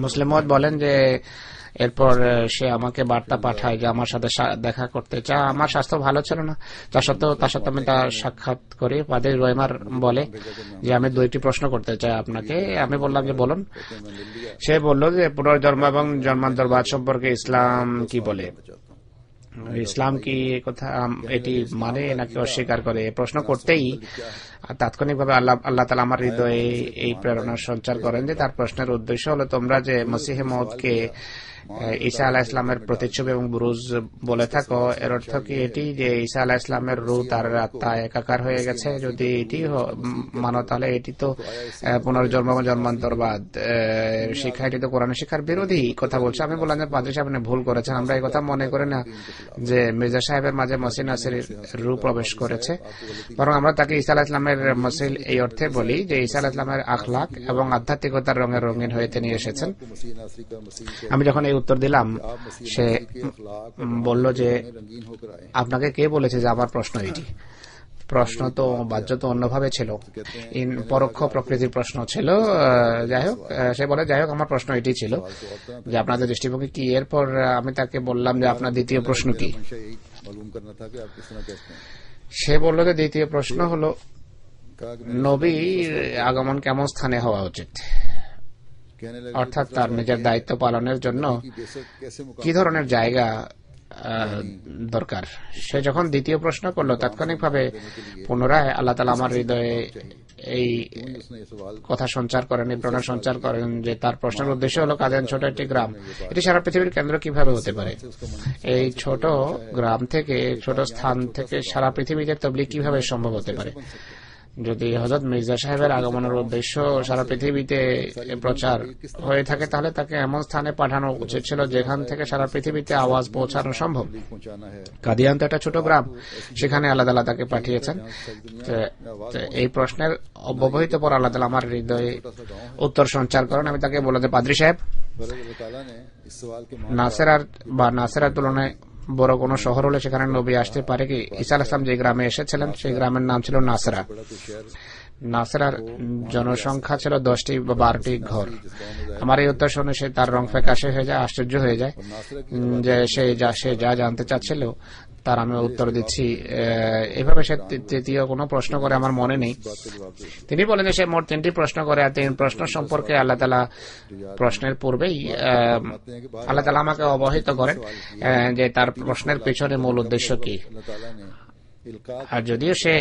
Speaker 3: মুসলিম মত বলেন যে এরপর সে আমাকে বার্তা পাঠায় যে আমার সাথে দেখা করতে চায়। আমার স্বাস্থ্য ভালো ছিল না, তার সত্ত্বেও আমি তার সাক্ষাৎ করি। পাদ্রী জুয়েমার বলে যে আমি দুইটি প্রশ্ন করতে চাই আপনাকে। আমি বললাম যে বলুন। সে বলল যে পুনর্জন্ম এবং জন্মান্তরবাদ সম্পর্কে ইসলাম কি বলে, ইসলাম কি কথা এটি মানে নাকি অস্বীকার করে। প্রশ্ন করতেই তাৎক্ষণিকভাবে আল্লাহ তাআলা আমার হৃদয়ে এই প্রেরণা সঞ্চার করেন যে তার প্রশ্নের উদ্দেশ্য হলো, তোমরা যে মসিহে মউদকে ঈসা আলাইহিস সালামের প্রতিচ্ছবি এবং বুরুজ বলে থাকো, এর অর্থ কি এটি যে ঈসা আলাইহিস সালামের রূহ তার আত্মা একাকার হয়ে গেছে? যদি এটি মানো তাহলে এটি তো পুনর্জন্ম এবং জন্মান্তরবাদ শিক্ষা, এটি তো কোরআনের শিক্ষার বিরোধী কথা বলছে। আমি বললাম যে পাদ্রী সাহেব ভুল করেছেন, আমরা এই কথা মনে করি না যে মির্জা সাহেবের মাঝে মসিহ নাসিরের রূহ প্রবেশ করেছে, বরং আমরা তাকে ঈসা আলাইহিস সালামের মসিহ এই অর্থে বলি যে ঈসা আলাইহিস সালামের আখলাক এবং আধ্যাত্মিকতার রঙে রঙিন হয়ে তিনি এসেছেন। আমি যখন এই উত্তর দিলাম, সে বলল যে আপনাকে কে বলেছে যে আমার প্রশ্ন এটি? প্রশ্ন তো বাহ্য তো অন্যভাবে ছিল, পরোক্ষ প্রকৃতির প্রশ্ন ছিল। যাই হোক, সে বলে যাই হোক আমার প্রশ্ন এটি ছিল যে আপনাদের দৃষ্টিভঙ্গি কি। এরপর আমি তাকে বললাম যে আপনার দ্বিতীয় প্রশ্ন কি। সে বলল যে দ্বিতীয় প্রশ্ন হলো নবীর আগমন কেমন স্থানে হওয়া উচিত, অর্থাৎ তার নিজের দায়িত্ব পালনের জন্য কি ধরনের জায়গা দরকার। সে যখন দ্বিতীয় প্রশ্ন করলো, তাৎক্ষণিকভাবে পুনরায় আল্লাহ তাআলা আমার হৃদয়ে এই কথা সঞ্চার করেন, এই প্রেরণা সঞ্চার করেন যে তার প্রশ্নের উদ্দেশ্য হলো কাদিয়ান ছোট একটি গ্রাম, এটি সারা পৃথিবীর কেন্দ্র কিভাবে হতে পারে? এই ছোট গ্রাম থেকে, ছোট স্থান থেকে সারা পৃথিবীতে তাবলীগ কিভাবে সম্ভব হতে পারে? যদি হযরত মির্জা সাহেবের আগমনের উদ্দেশ্য সারা পৃথিবীতে প্রচার হয়ে থাকে, তাহলে তাকে এমন স্থানে পাঠানো উচিত ছিল যেখান থেকে সারা পৃথিবীতে আওয়াজ পৌঁছানো সম্ভব। কাদিয়ান তো একটা ছোট গ্রাম, সেখানে আল্লাহ তাআলা তাকে পাঠিয়েছেন। এই প্রশ্নের অব্যবহিত পর আল্লাহ তাআলা আমার হৃদয়ে উত্তর সঞ্চার করেন। আমি তাকে বলে যে, পাদ্রী সাহেব, নাসেরার তুলনায় বড় কোন শহর হলে সেখানে নবী আসতে পারে কি? ঈসা আলাইহিস সালাম যে গ্রামে এসেছিলেন সেই গ্রামের নাম ছিল নাসেরা। নাসেরার জনসংখ্যা ছিল 10টি বা 12টি ঘর। আমার এই উত্তর শুনে সে তার রং ফ্যাকাশে হয়ে যায়, আশ্চর্য হয়ে যায় যে সে যা জানতে চাচ্ছিল তার আমি উত্তর দিচ্ছি। এভাবে সে তৃতীয় কোনো প্রশ্ন করে আমার মনে নেই। তিনি বলেন যে সে মোট 3টি প্রশ্ন করে, আর 3 প্রশ্ন সম্পর্কে আল্লাহ তাআলা প্রশ্নের পূর্বেই আল্লাহ তাআলা আমাকে অবহিত করেন যে তার প্রশ্নের পিছনে মূল উদ্দেশ্য কি। আর যদিও সে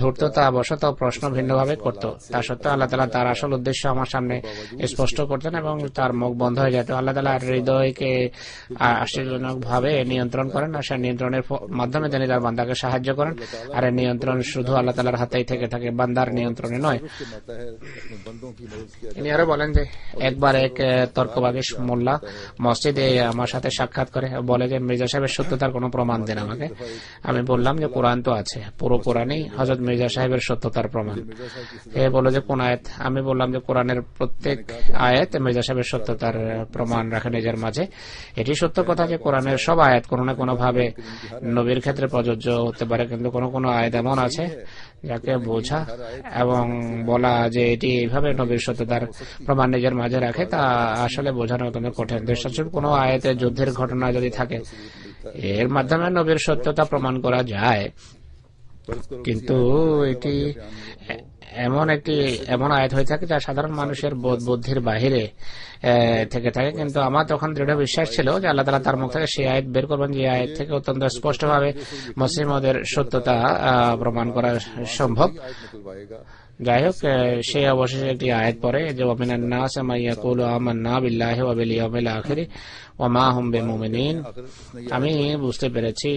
Speaker 3: ধূর্ততা বশত প্রশ্ন ভিন্নভাবে করত, তা সত্ত্বেও আল্লাহ তাআলা তার আসল উদ্দেশ্য আমার সামনে স্পষ্ট করতেন এবং তার মুখ বন্ধ হয়ে যেত। আল্লাহ তাআলা হৃদয়কে আশ্চর্যজনক ভাবে নিয়ন্ত্রণ করেন, আর সেই নিয়ন্ত্রণের মাধ্যমে তিনি তার বান্দাকে সাহায্য করেন। আর এই নিয়ন্ত্রণ শুধু আল্লাহ তাআলার হাতেই থেকে থাকে, বান্দার নিয়ন্ত্রণে নয়। তিনি আরো বলেন যে একবার এক তর্কবাগীশ মোল্লা মসজিদে আমার সাথে সাক্ষাৎ করে বলে যে, মির্জা সাহেবের সত্যতার কোনো প্রমাণ দেন আমাকে। আমি বললাম যে কোরআন তো আছে, পুরো কোরআনই হযরত মির্জা সাহেবের সত্যতার প্রমাণ। এ বলে যে কোন আয়াত? আমি বললাম যে কোরআনের প্রত্যেক আয়াত মির্জা সাহেবের সত্যতার প্রমাণ রাখে নিজের মাঝে। এটি সত্য কথা যে কোরআনের সব আয়াত কোনো না কোনো ভাবে নবীর ক্ষেত্রে প্রযোজ্য হতে পারে, কিন্তু কোন কোন আয়াত এমন আছে যাকে বোঝা এবং বলা যে এটি এইভাবে নবীর সত্যতার প্রমাণ নিজের মাঝে রাখে, তা আসলে বোঝানো অত্যন্ত কঠিন। দৃষ্টান্তস্বরূপ কোন আয়াতে যুদ্ধের ঘটনা যদি থাকে, এর মাধ্যমে নবীর সত্যতা প্রমাণ করা যায়, কিন্তু এটি এমন আয়াত হয়ে থাকে যা সাধারণ মানুষের বোধ বুদ্ধির বাহিরে থেকে থাকে। কিন্তু আমার তখন দৃঢ় বিশ্বাস ছিল যে আল্লাহ তাআলা তার মুখ থেকে সেই আয়াত বের করবেন যে আয়াত থেকে অত্যন্ত স্পষ্টভাবে মুসলিমদের সত্যতা প্রমাণ করা সম্ভব। যাই হোক, সে অবশেষে একটি আয়াত পড়ে যে ওয়ামিনান নাস মা ইয়াকুলু আমান্না বিল্লাহি ওয়া বিল ইয়াউমিল আখির ওয়া মা হুম বিমুমিনিন। আমি বুঝতে পেরেছি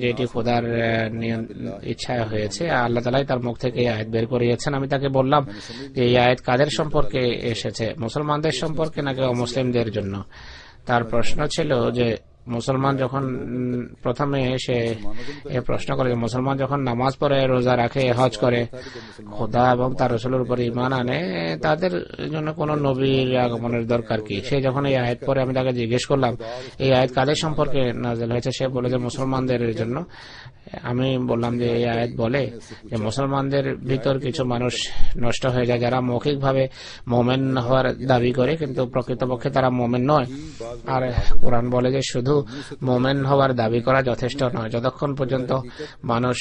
Speaker 3: যে এটি খোদার ইচ্ছা হয়েছে, আল্লাহ তাআলাই তার মুখ থেকে এই আয়াত বের করিয়েছেন। আমি তাকে বললাম যে এই আয়াত কাদের সম্পর্কে এসেছে, মুসলমানদের সম্পর্কে নাকি অমুসলিমদের জন্য? তার প্রশ্ন ছিল যে মুসলমান যখন প্রথমে এসে প্রশ্ন করে, মুসলমান যখন নামাজ পড়ে, রোজা রাখে, হজ করে, খোদা এবং তার রাসূলের উপর ঈমান আনে, তাদের জন্য কোন নবীর আগমনের দরকার কি? সে যখন এই আয়াত পড়ে, আমি তাকে জিজ্ঞেস করলাম এই আয়াত কাদের সম্পর্কে নাযিল হয়েছে? সে বলে যে মুসলমানদের জন্য। আমি বললাম যে এই আয়াত বলে যে মুসলমানদের ভিতর কিছু মানুষ নষ্ট হয়ে যায় যারা মৌখিকভাবে মোমেন হওয়ার দাবি করে, কিন্তু প্রকৃতপক্ষে তারা মোমেন নয়। আর কোরআন বলে যে শুধু মোমেন হওয়ার দাবি করা যথেষ্ট নয়, যতক্ষণ পর্যন্ত মানুষ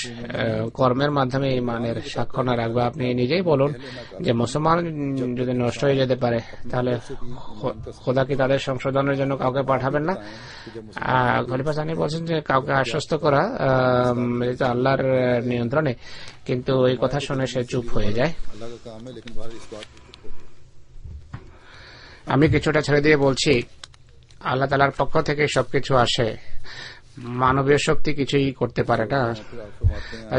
Speaker 3: কর্মের মাধ্যমে ঈমানের সাক্ষ্য না রাখবে। আপনি নিজেই বলুন যে মুসলমান যদি নষ্ট হয়ে যেতে পারে, তাহলে খোদা কি তাদের সংশোধনের জন্য কাউকে পাঠাবেন না? খলিফা সানি বলছেন যে কাউকে আশ্বস্ত করা আল্লাহর নিয়ন্ত্রণে, কিন্তু এই কথা শুনে সে চুপ হয়ে যায়। আমি কিছুটা ছেড়ে দিয়ে বলছি, আল্লাহ তাআলার পক্ষ থেকে সবকিছু আসে, মানবীয় শক্তি কিছুই করতে পারে না।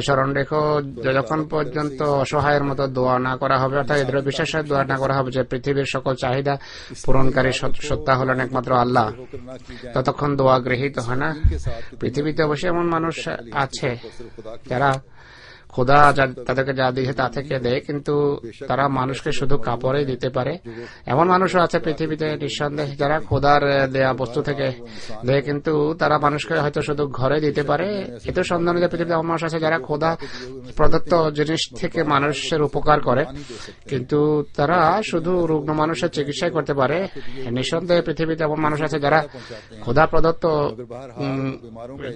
Speaker 3: স্মরণ রেখো, যতক্ষণ পর্যন্ত অসহায়ের মতো দোয়া না করা হবে, অর্থাৎ দৃঢ় বিশ্বাসের দোয়া না করা হবে যে পৃথিবীর সকল চাহিদা পূরণকারী সত্তা হলেন একমাত্র আল্লাহ, ততক্ষণ দোয়া গৃহীত হয় না। পৃথিবীতে অবশ্যই এমন মানুষ আছে যারা খোদা তাদেরকে যা দিয়েছে তা থেকে দেয়, কিন্তু তারা মানুষকে শুধু কাপড়ে দিতে পারে। এমন মানুষও আছে পৃথিবীতে নিঃসন্দেহে যারা খোদার দেয়া বস্তু থেকে দেয়, কিন্তু তারা মানুষকে হয়তো শুধু ঘরে দিতে পারে। এত সন্দেহ যে পৃথিবীতে এমন মানুষ আছে যারা খোদা প্রদত্ত জিনিস থেকে মানুষের উপকার করে, কিন্তু তারা শুধু রুগ্ন মানুষের চিকিৎসাই করতে পারে। নিঃসন্দেহে পৃথিবীতে এমন মানুষ আছে যারা খোদা প্রদত্ত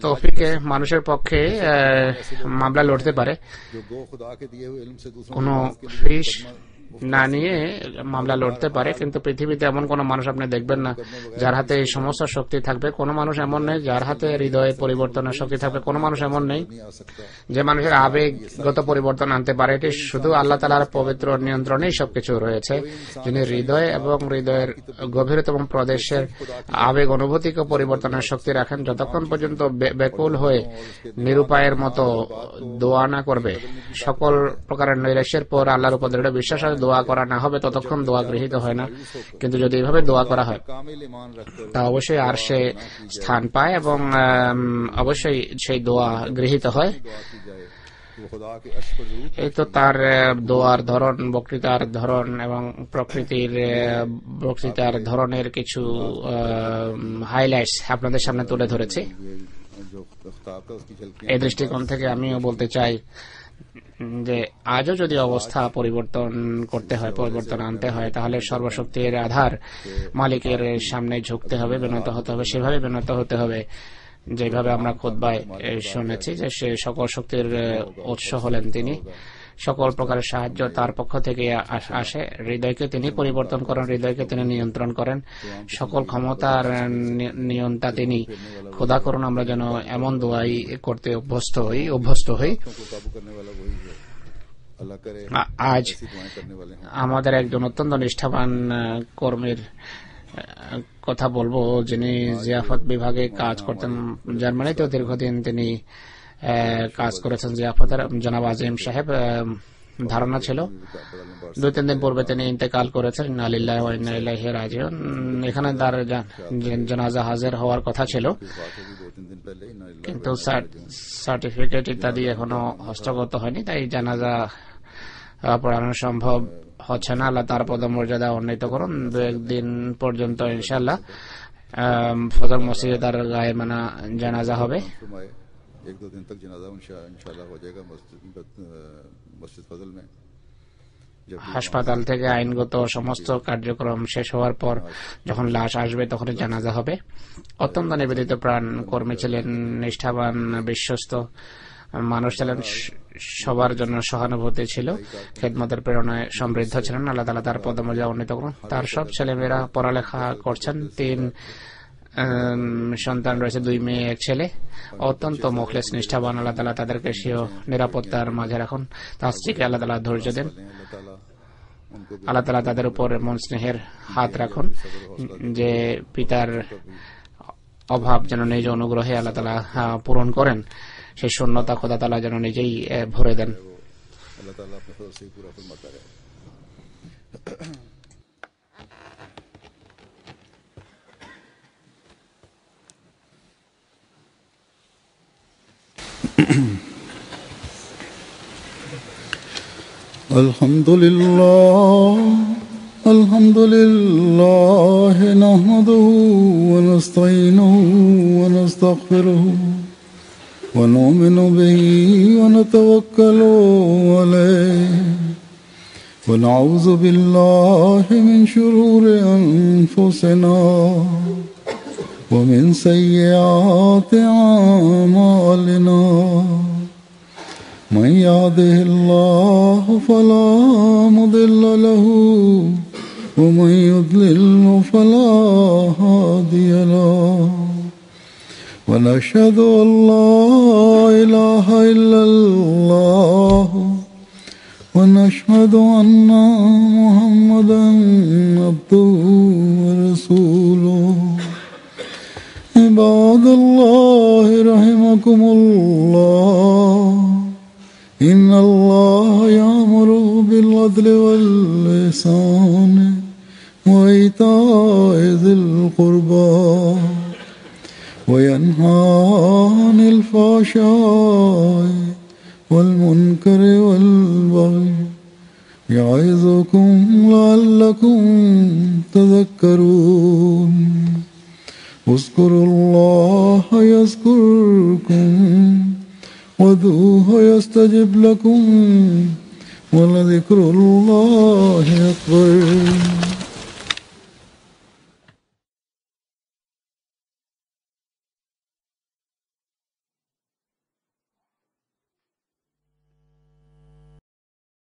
Speaker 3: তৌফিকে মানুষের পক্ষে মামলা লড়তে পারে। কোন ফিস না নিয়ে মামলা লড়তে পারে, কিন্তু পৃথিবীতে এমন কোন মানুষ আপনি দেখবেন না যার হাতে এই সমস্ত শক্তি থাকবে। কোন মানুষ এমন নেই যার হাতে হৃদয়ে পরিবর্তনের শক্তি থাকবে। কোন মানুষ এমন নেই যে মানুষের আবেগগত পরিবর্তন আনতে পারে। এটি শুধু আল্লাহ তাআলার পবিত্র নিয়ন্ত্রণেই সবকিছু রয়েছে, যিনি হৃদয় এবং হৃদয়ের গভীরতম প্রদেশের আবেগ অনুভূতিকে পরিবর্তনের শক্তি রাখেন। যতক্ষণ পর্যন্ত বেকুল হয়ে নিরুপায়ের মতো দোয়া না করবে, সকল প্রকারের নৈরাশ্যের পর আল্লাহর উপর দৃঢ় বিশ্বাস দোয়া করা না হবে, ততক্ষণ দোয়া গৃহীত হয় না। কিন্তু যদি এইভাবে দোয়া করা হয় তা অবশ্যই আর সে স্থান পায় এবং অবশ্যই সেই দোয়া গৃহীত হয়। এই তো তার দোয়ার ধরন, বক্তৃতার ধরন এবং প্রকৃতির বক্তৃতার ধরনের কিছু হাইলাইটস আপনাদের সামনে তুলে ধরেছি। এই দৃষ্টিকোণ থেকে আমিও বলতে চাই যে আজও যদি অবস্থা পরিবর্তন করতে হয়, পরিবর্তন আনতে হয়, তাহলে সর্বশক্তির আধার মালিকের সামনে ঝুঁকতে হবে, বিনত হতে হবে। সেভাবে বিনত হতে হবে যেভাবে আমরা খুতবায় শুনেছি যে সে সকল শক্তির উৎস হলেন তিনি। সকল প্রকারের সাহায্য তার পক্ষ থেকে আসে। হৃদয়কে তিনি পরিবর্তন করেন, হৃদয়কে তিনি নিয়ন্ত্রণ করেন। সকল ক্ষমতার নিয়ন্তা তিনি। খোদা করুন আমরা যেন এমন দোয়াই করতে অভ্যস্ত হই। আজ আমাদের একজন অত্যন্ত নিষ্ঠাবান কর্মীর কথা বলবো, যিনি জিয়াফত বিভাগে কাজ করতেন। জার্মানিতেও দীর্ঘদিন তিনি কাজ করেছেন। জিয়াফতের জনাব আজিম সাহেব, ধারণা ছিল 2-3 দিন পূর্বে তিনি ইন্তেকাল করেছেন। ইন্না লিল্লাহি ওয়া ইন্না ইলাইহি রাজিউন। এখানে তার জানাজা হাজির হওয়ার কথা ছিল, কিন্তু সার্টিফিকেট ইত্যাদি এখনো হস্তগত হয়নি, তাই জানাজা পড়ানো সম্ভব হচ্ছে না। আল্লাহ তার পদমর্যাদা উন্নীত করুন। 2-1 দিন পর্যন্ত ইনশাআল্লাহ ফজর মসজিদে তার গায়ে মানা জানাজা হবে।
Speaker 2: 1-2 दिन तक जनाजा इंशाल्लाह हो जाएगा मस्जिद फजल में।
Speaker 3: হাসপাতাল থেকে আইনগত সমস্ত কার্যক্রম শেষ হওয়ার পর যখন লাশ আসবে তখন জানাজা হবে। অত্যন্ত নিবেদিত প্রাণ কর্মী ছিলেন, নিষ্ঠাবান, বিশ্বস্ত মানুষ ছিলেন, সবার জন্য সহানুভূতি ছিল, খেদমতের প্রেরণায় সমৃদ্ধ ছিলেন। আল্লাহ তাআলা তার পদমর্যাদা উন্নীত করুন। তার সব ছেলেমেয়েরা পড়ালেখা করছেন। 3 সন্তান রয়েছে, 2 মেয়ে 1 ছেলে। অত্যন্ত মুখলেস, নিষ্ঠাবান। আল্লাহ তাআলা তাদেরকে সেও নিরাপত্তার মাঝে রাখুন। তার স্ত্রীকে আল্লাহ তাআলা ধৈর্য দেন। আল্লাহ তাআলা তাদের উপর মন স্নেহের হাত রাখুন, যে পিতার অভাব যেন নিজ অনুগ্রহে আল্লাহ তাআলা পূরণ করেন। সেই শূন্যতা খোদা তাআলা যেন নিজেই ভরে দেন।
Speaker 2: আল্লাহ তাআলা আপনার ফজল से पूरा फरमाता है। الحمد لله نحمده ونستعينه ونستغفره ونؤمن به ونتوكل عليه ونعوذ بالله من شرور أنفسنا ومن سيئات أعمالنا من يهده الله فلا مضل له ومن يضلل فلا هادي له ونشهد أن لا إله إلا الله ونشهد أن محمدا عبده ورسوله عباد الله رحمكم الله إن الله يأمر بالعدل والإحسان وإيتاء ذي القربى وينهى عن الفحشاء والمنكر والبغي يعظكم لعلكم تذكرون اذكروا الله يذكركم وادعوه يستجب لكم ولذكر الله أكبر.